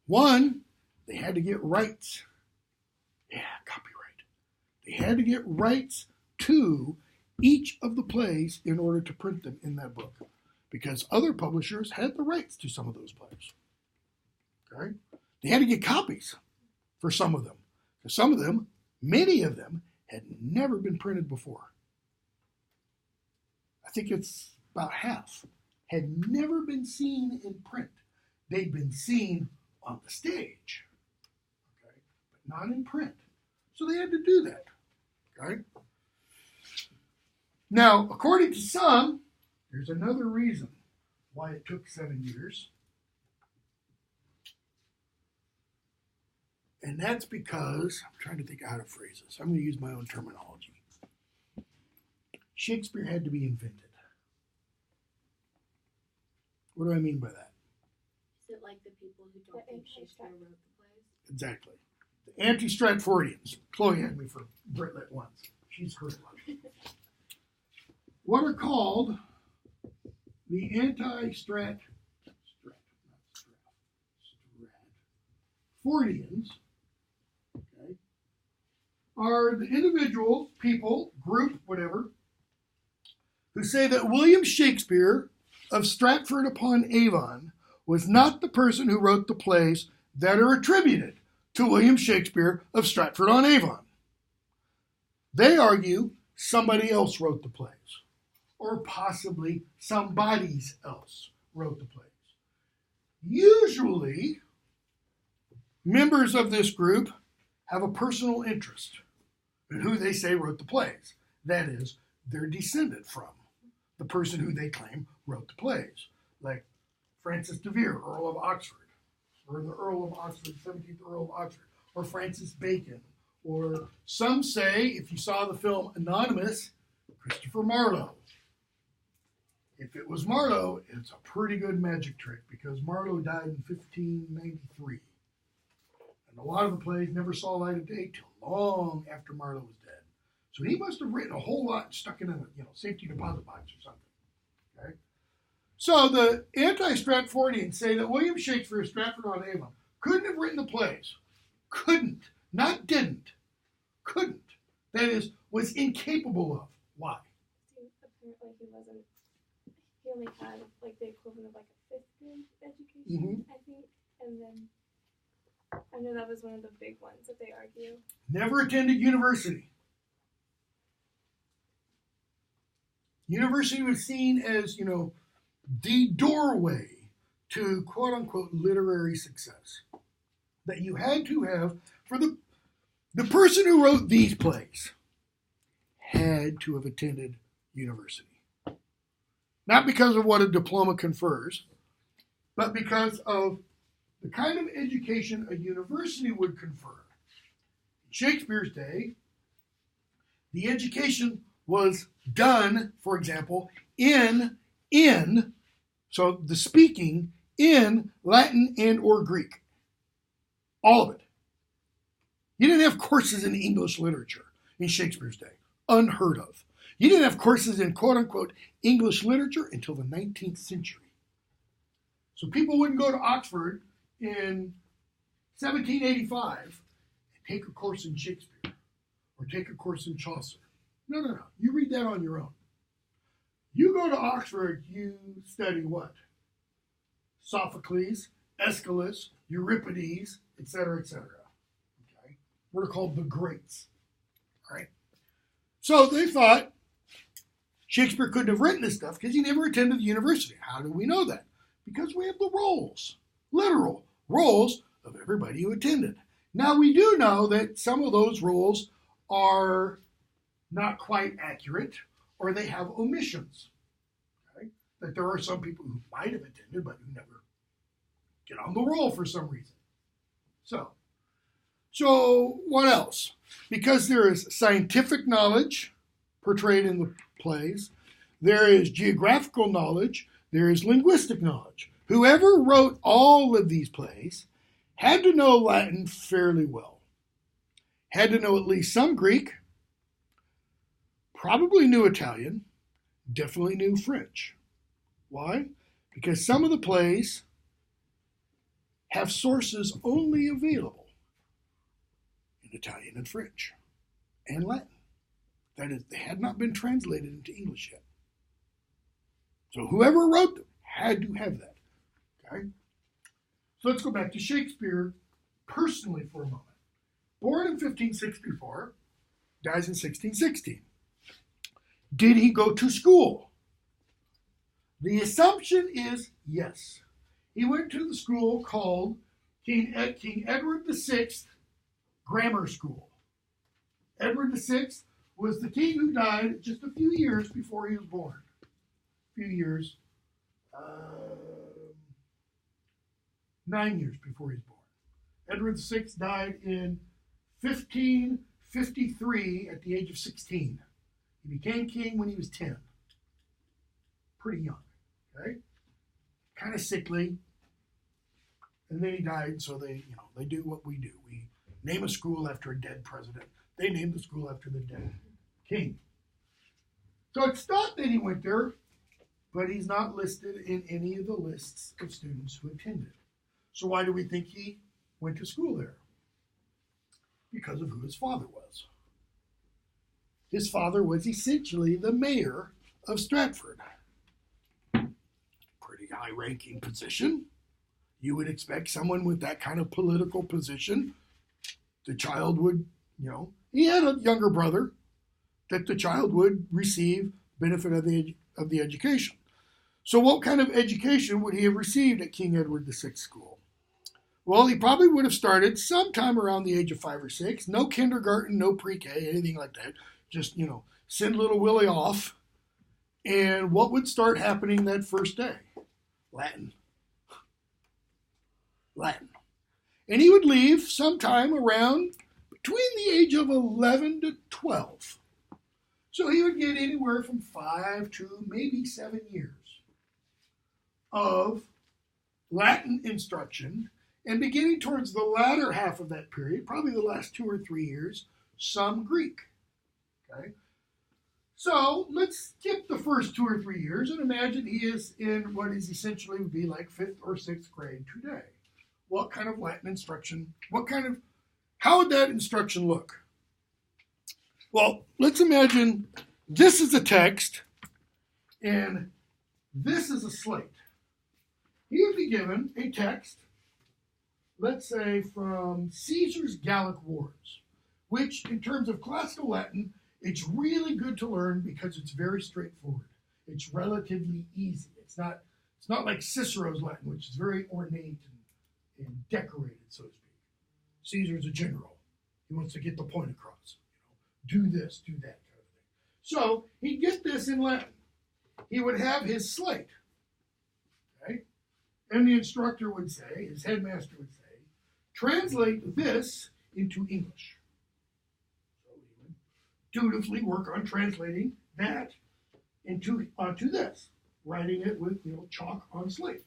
One, they had to get rights. Yeah, copyright. They had to get rights to each of the plays in order to print them in that book, because other publishers had the rights to some of those plays. Okay? They had to get copies for some of them, because some of them, many of them, had never been printed before. I think it's about half had never been seen in print. They'd been seen on the stage, okay, but not in print. So they had to do that. Okay? Now, according to some, there's another reason why it took 7 years. And that's because, I'm trying to think of how to phrase this. I'm going to use my own terminology. Shakespeare had to be invented. What do I mean by that? Is it like the people who don't think Shakespeare wrote the plays? Exactly. The Anti-Stratfordians. Chloe had me for Britlet once. She's heard one. What are called the Anti-Stratfordians, okay, are the individual, people, group, whatever, who say that William Shakespeare of Stratford-upon-Avon was not the person who wrote the plays that are attributed to William Shakespeare of Stratford-on-Avon. They argue somebody else wrote the plays, or possibly somebody's else wrote the plays. Usually, members of this group have a personal interest in who they say wrote the plays. That is, they're descended from the person who they claim wrote the plays, like Francis de Vere, Earl of Oxford, or the Earl of Oxford, 17th Earl of Oxford, or Francis Bacon, or some say, if you saw the film Anonymous, Christopher Marlowe. If it was Marlowe, it's a pretty good magic trick, because Marlowe died in 1593. And a lot of the plays never saw light of day till long after Marlowe was dead. So he must have written a whole lot and stuck it in a safety deposit box or something. Okay? So the Anti-Stratfordians say that William Shakespeare of Stratford-on-Avon couldn't have written the plays. Couldn't. Not didn't. Couldn't. That is, was incapable of. Why? Apparently he only had like the equivalent of like a 5th grade education, I think. And then I know that was one of the big ones that they argue. Never attended university. University was seen as, the doorway to quote-unquote literary success that you had to have for the person who wrote these plays had to have attended university. Not because of what a diploma confers, but because of the kind of education a university would confer. In Shakespeare's day, the education was done, for example, in so the speaking in Latin and or Greek. All of it. You didn't have courses in English literature in Shakespeare's day. Unheard of. You didn't have courses in quote-unquote English literature until the 19th century. So people wouldn't go to Oxford in 1785 and take a course in Shakespeare or take a course in Chaucer. No. You read that on your own. You go to Oxford, you study what? Sophocles, Aeschylus, Euripides, etc., etc. Okay? What are called the greats. All right? So they thought Shakespeare couldn't have written this stuff because he never attended the university. How do we know that? Because we have the rolls, literal rolls of everybody who attended. Now we do know that some of those rolls are not quite accurate or they have omissions. Okay? That there are some people who might have attended but who never get on the roll for some reason. So what else? Because there is scientific knowledge portrayed in the plays, there is geographical knowledge, there is linguistic knowledge. Whoever wrote all of these plays had to know Latin fairly well, had to know at least some Greek, probably knew Italian, definitely knew French. Why? Because some of the plays have sources only available in Italian and French and Latin. That is, they had not been translated into English yet. So whoever wrote them had to have that. Okay? So let's go back to Shakespeare personally for a moment. Born in 1564, dies in 1616. Did he go to school? The assumption is yes. He went to the school called King Edward VI Grammar School. Edward VI was the king who died just a few years before he was born. A few years, 9 years before he was born. Edward VI died in 1553 at the age of 16. He became king when he was 10. Pretty young, okay? Kind of sickly. And then he died, so they do what we do. We name a school after a dead president. They named the school after the dead king. So it's thought that he went there, but he's not listed in any of the lists of students who attended. So why do we think he went to school there? Because of who his father was. His father was essentially the mayor of Stratford. Pretty high-ranking position. You would expect someone with that kind of political position, the child would, he had a younger brother, that the child would receive benefit of the education. So what kind of education would he have received at King Edward VI School? Well, he probably would have started sometime around the age of 5 or 6. No kindergarten, no pre-K, anything like that. Just, send little Willie off. And what would start happening that first day? Latin. And he would leave sometime around between the age of 11 to 12. So he would get anywhere from 5 to maybe 7 years of Latin instruction, and beginning towards the latter half of that period, probably the last 2 or 3 years, some Greek. Okay? So let's skip the first 2 or 3 years and imagine he is in what is essentially would be like 5th or 6th grade today. What kind of Latin instruction, how would that instruction look? Well, let's imagine this is a text and this is a slate. He would be given a text, let's say from Caesar's Gallic Wars, which in terms of classical Latin, it's really good to learn because it's very straightforward. It's relatively easy. It's not It's not like Cicero's Latin, which is very ornate and decorated, so to speak. Caesar's a general. He wants to get the point across. Do this, do that kind of thing. So he'd get this in Latin. He would have his slate. Okay? And the instructor would say, his headmaster would say, translate this into English. So he would dutifully work on translating that onto this, writing it with chalk on slate,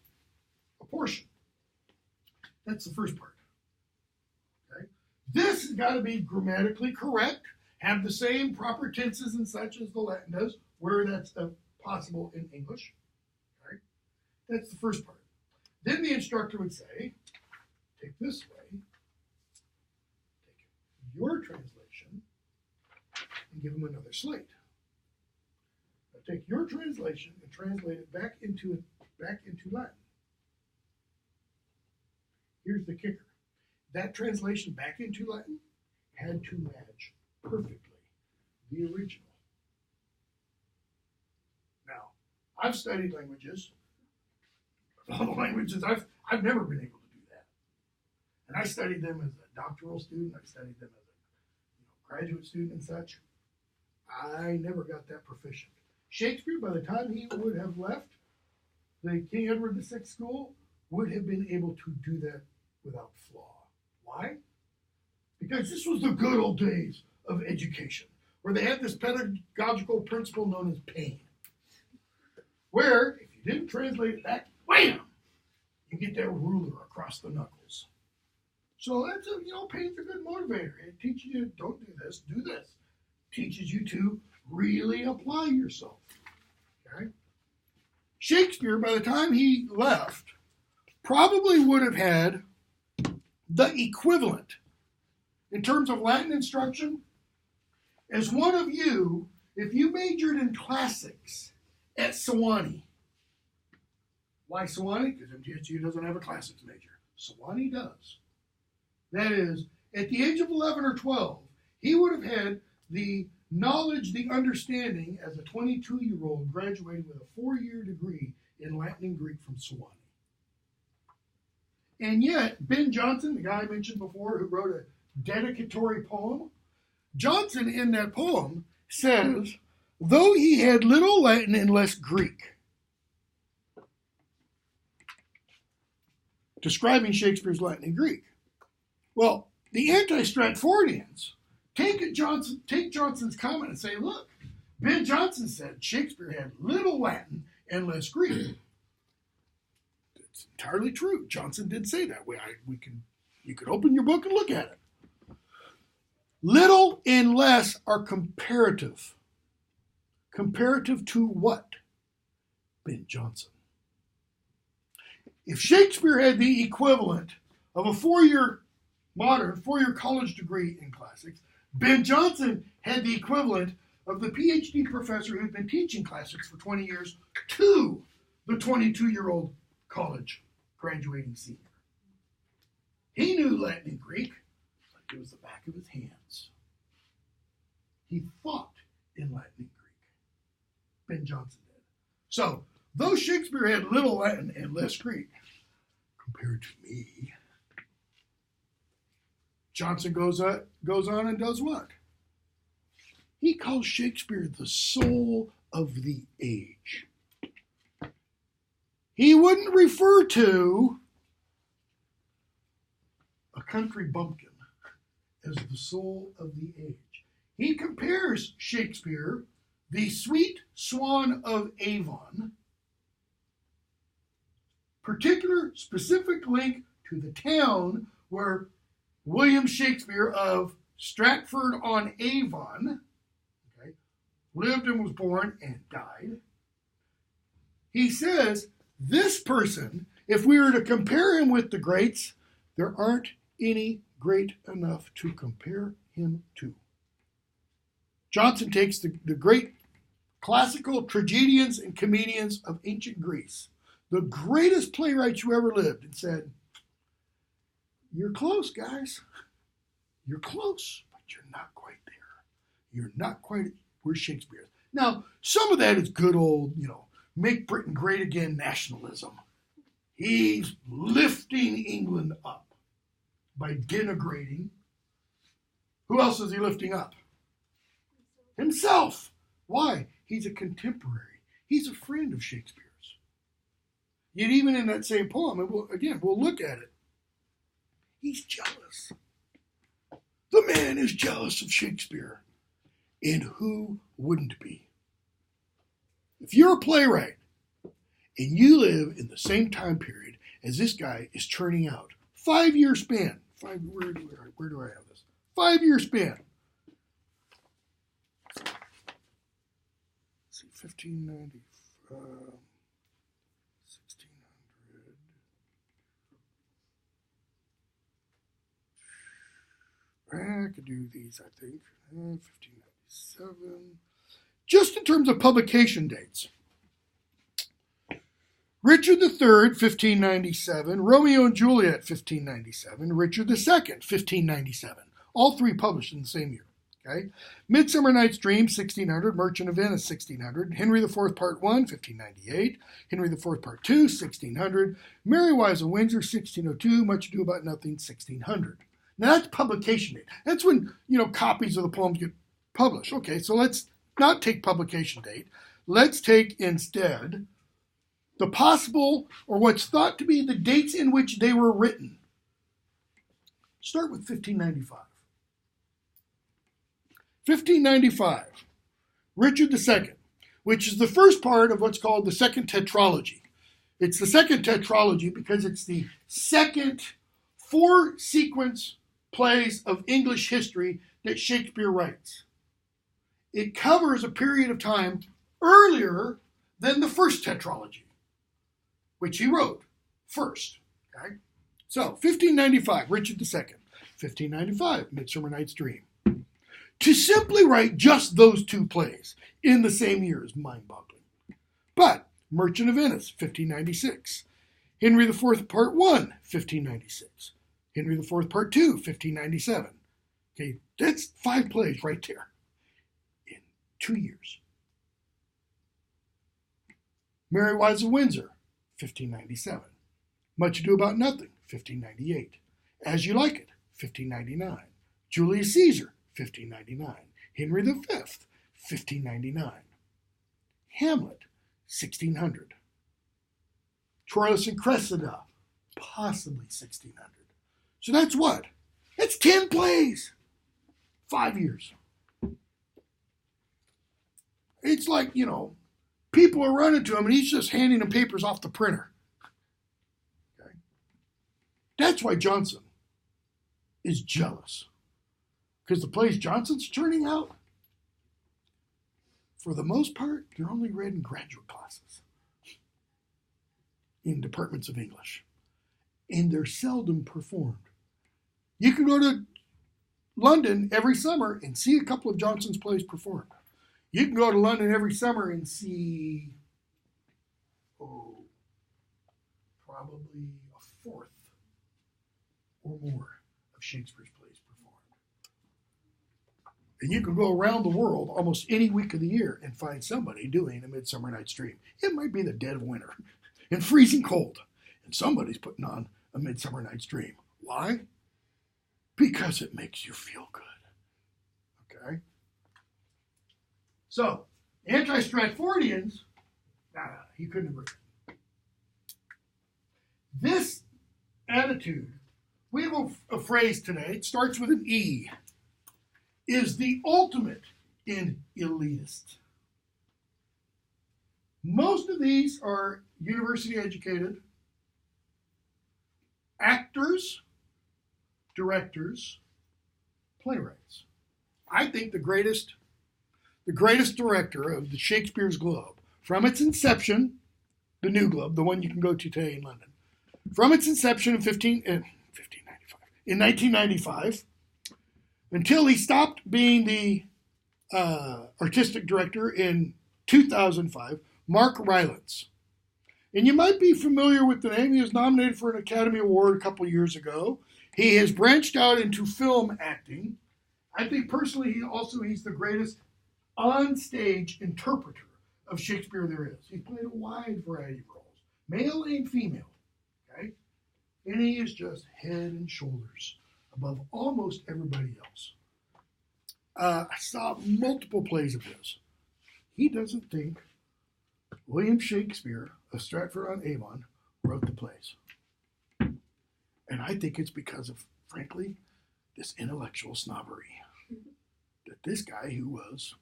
a portion. That's the first part. Okay? This has got to be grammatically correct, have the same proper tenses and such as the Latin does, where that's possible in English. Okay? That's the first part. Then the instructor would say, take this way, take your translation, and give them another slate. Now take your translation and translate it back into Latin. Here's the kicker. That translation back into Latin had to match perfectly the original. Now, I've studied languages. All the languages, I've never been able to do that. And I studied them as a doctoral student. I studied them as a graduate student and such. I never got that proficient. Shakespeare, by the time he would have left the King Edward VI school, would have been able to do that without flaw. Why? Because this was the good old days of education, where they had this pedagogical principle known as pain, where if you didn't translate it back, wham, you get that ruler across the knuckles. So that's pain's a good motivator. It teaches you, don't do this, do this. Teaches you to really apply yourself. Okay? Shakespeare, by the time he left, probably would have had the equivalent in terms of Latin instruction as one of you, if you majored in classics at Sewanee. Why Sewanee? Because MTSU doesn't have a classics major. Sewanee does. That is, at the age of 11 or 12, he would have had the knowledge, the understanding as a 22-year-old graduating with a 4-year degree in Latin and Greek from Sewanee. And yet, Ben Jonson, the guy I mentioned before who wrote a dedicatory poem, Jonson in that poem says, though he had little Latin and less Greek, describing Shakespeare's Latin and Greek. Well, the Anti-Stratfordians take Jonson's comment and say, look, Ben Jonson said Shakespeare had little Latin and less Greek. It's entirely true. Jonson did say that. You could open your book and look at it. Little and less are comparative. Comparative to what? Ben Jonson. If Shakespeare had the equivalent of a 4-year college degree in classics, Ben Jonson had the equivalent of the PhD professor who'd been teaching classics for 20 years to the 22-year-old college graduating senior. He knew Latin and Greek like it was the back of his hands. He thought in Latin and Greek. Ben Jonson did. So, though Shakespeare had little Latin and less Greek, compared to me, Jonson goes on and does what? He calls Shakespeare the soul of the age. He wouldn't refer to a country bumpkin as the soul of the age. He compares Shakespeare, the sweet swan of Avon, particular specific link to the town where William Shakespeare of Stratford-on-Avon lived and was born and died. He says, this person, if we were to compare him with the greats, there aren't any great enough to compare him to. Jonson takes the great classical tragedians and comedians of ancient Greece, the greatest playwrights who ever lived, and said, you're close, guys. You're close, but you're not quite there. You're not quite where Shakespeare is. Now, some of that is good old, make Britain great again nationalism. He's lifting England up by denigrating. Who else is he lifting up? Himself. Why? He's a contemporary. He's a friend of Shakespeare's. Yet even in that same poem, and we'll look at it, he's jealous. The man is jealous of Shakespeare. And who wouldn't be? If you're a playwright and you live in the same time period as this guy is churning out, 5-year span, where do I have this? 5-year span. Let's see, 1595, 1600. I could do these, I think. 1597. Just in terms of publication dates. Richard III, 1597. Romeo and Juliet, 1597. Richard II, 1597. All three published in the same year. Okay? Midsummer Night's Dream, 1600. Merchant of Venice, 1600. Henry IV, Part 1, 1598. Henry IV, Part 2, 1600. Merry Wives of Windsor, 1602. Much Ado About Nothing, 1600. Now that's publication date. That's when, copies of the poems get published. Okay, so let's not take publication date. Let's take instead the possible, or what's thought to be the dates in which they were written. Start with 1595. 1595, Richard II, which is the first part of what's called the second tetralogy. It's the second tetralogy because it's the second 4 sequence plays of English history that Shakespeare writes. It covers a period of time earlier than the first tetralogy, which he wrote first. Okay? So, 1595, Richard II. 1595, Midsummer Night's Dream. To simply write just those 2 plays in the same year is mind-boggling. But, Merchant of Venice, 1596. Henry IV, Part 1, 1596. Henry IV, Part 2, 1597. Okay, that's 5 plays right there in 2 years. Merry Wives of Windsor, 1597. Much Ado About Nothing, 1598. As You Like It, 1599. Julius Caesar, 1599. Henry V, 1599. Hamlet, 1600. Troilus and Cressida, possibly 1600. So that's what? That's 10 plays. 5 years. It's like, people are running to him and he's just handing them papers off the printer. Okay? That's why Johnson is jealous. Because the plays Johnson's churning out, for the most part, they're only read in graduate classes in departments of English. And they're seldom performed. You can go to London every summer and see a couple of Johnson's plays performed. You can go to London every summer and see, probably a fourth or more of Shakespeare's plays performed. And you can go around the world almost any week of the year and find somebody doing A Midsummer Night's Dream. It might be the dead of winter and freezing cold, and somebody's putting on A Midsummer Night's Dream. Why? Because it makes you feel good. Okay? So, Anti-Stratfordians, he couldn't have written. This attitude, we have a phrase today, it starts with an E, is the ultimate in elitist. Most of these are university educated actors, directors, playwrights. I think the greatest director of the Shakespeare's Globe, from its inception, the New Globe, the one you can go to today in London, from its inception in 1995, until he stopped being the artistic director in 2005, Mark Rylance. And you might be familiar with the name. He was nominated for an Academy Award a couple years ago. He has branched out into film acting. I think personally he's the greatest on-stage interpreter of Shakespeare there is. He's played a wide variety of roles, male and female. Okay? And he is just head and shoulders above almost everybody else. I saw multiple plays of his. He doesn't think William Shakespeare of Stratford-on-Avon wrote the plays. And I think it's because of, frankly, this intellectual snobbery. That this guy who was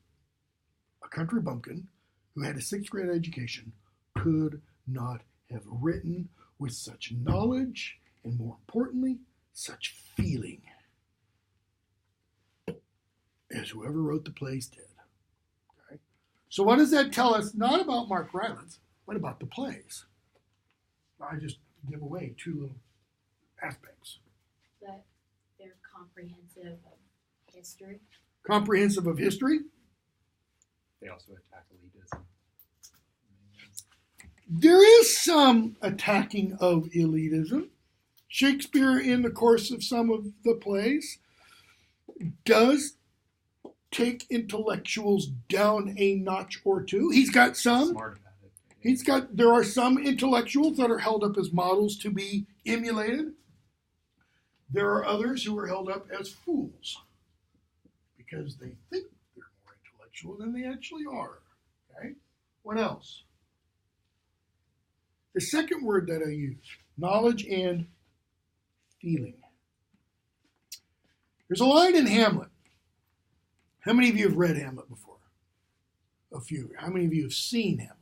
a country bumpkin, who had a 6th grade education, could not have written with such knowledge and, more importantly, such feeling as whoever wrote the plays did. Okay? So what does that tell us, not about Mark Rylance, but about the plays? I just give away 2 little aspects. That they're comprehensive of history. Comprehensive of history. They also attack elitism. There is some attacking of elitism. Shakespeare, in the course of some of the plays, does take intellectuals down a notch or 2. He's got some. Smart about it. There are some intellectuals that are held up as models to be emulated. There are others who are held up as fools because they think they're more intellectual than they actually are. Okay? What else? The second word that I use, knowledge and feeling. There's a line in Hamlet. How many of you have read Hamlet before? A few. How many of you have seen Hamlet?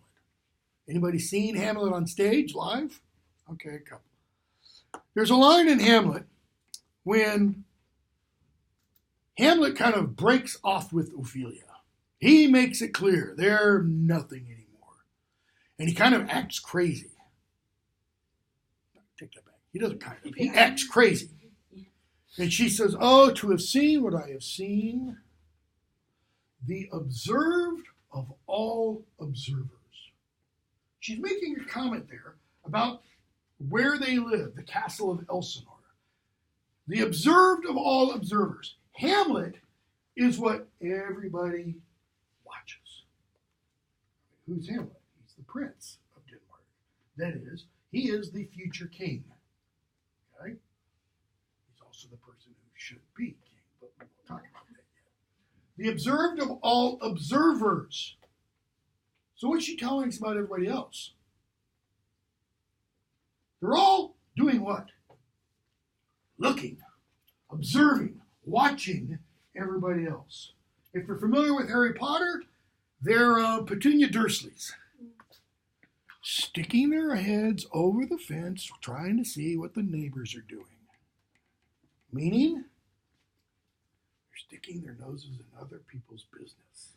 Anybody seen Hamlet on stage, live? Okay, a couple. There's a line in Hamlet when Hamlet kind of breaks off with Ophelia. He makes it clear they're nothing anymore. And he kind of acts crazy. Take that back. He doesn't kind of. He acts crazy. And she says, "Oh, to have seen what I have seen, the observed of all observers." She's making a comment there about where they live, the castle of Elsinore. The observed of all observers. Hamlet is what everybody watches. Who's Hamlet? He's the prince of Denmark. That is, he is the future king. Okay? He's also the person who should be king, but we won't talk about that yet. The observed of all observers. So what's she telling us about everybody else? They're all doing what? Looking, observing, watching everybody else. If you're familiar with Harry Potter, they're Petunia Dursleys. Sticking their heads over the fence, trying to see what the neighbors are doing. Meaning, they're sticking their noses in other people's business.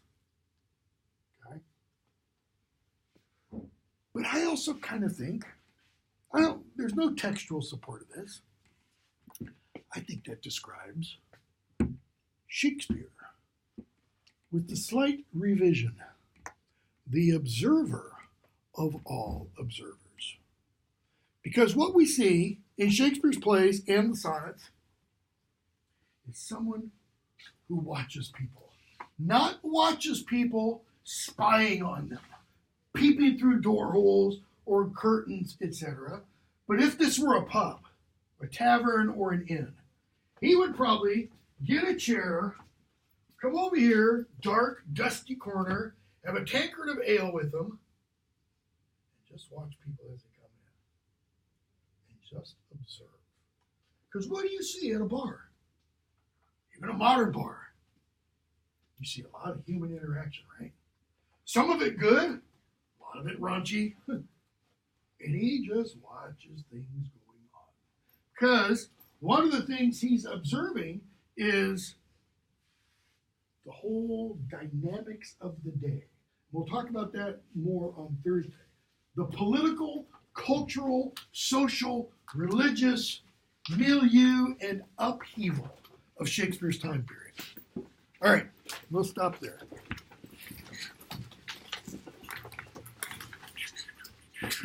Okay? But I also kind of think, there's no textual support of this. I think that describes Shakespeare with the slight revision. The observer of all observers. Because what we see in Shakespeare's plays and the sonnets is someone who watches people. Not watches people spying on them, peeping through door holes or curtains, etc. But if this were a pub, a tavern, or an inn, he would probably get a chair, come over here, dark, dusty corner, have a tankard of ale with him, and just watch people as they come in. And just observe. Because what do you see at a bar? Even a modern bar. You see a lot of human interaction, right? Some of it good, a lot of it raunchy. And he just watches things going on. Because one of the things he's observing is the whole dynamics of the day. We'll talk about that more on Thursday. The political, cultural, social, religious milieu and upheaval of Shakespeare's time period. All right, we'll stop there.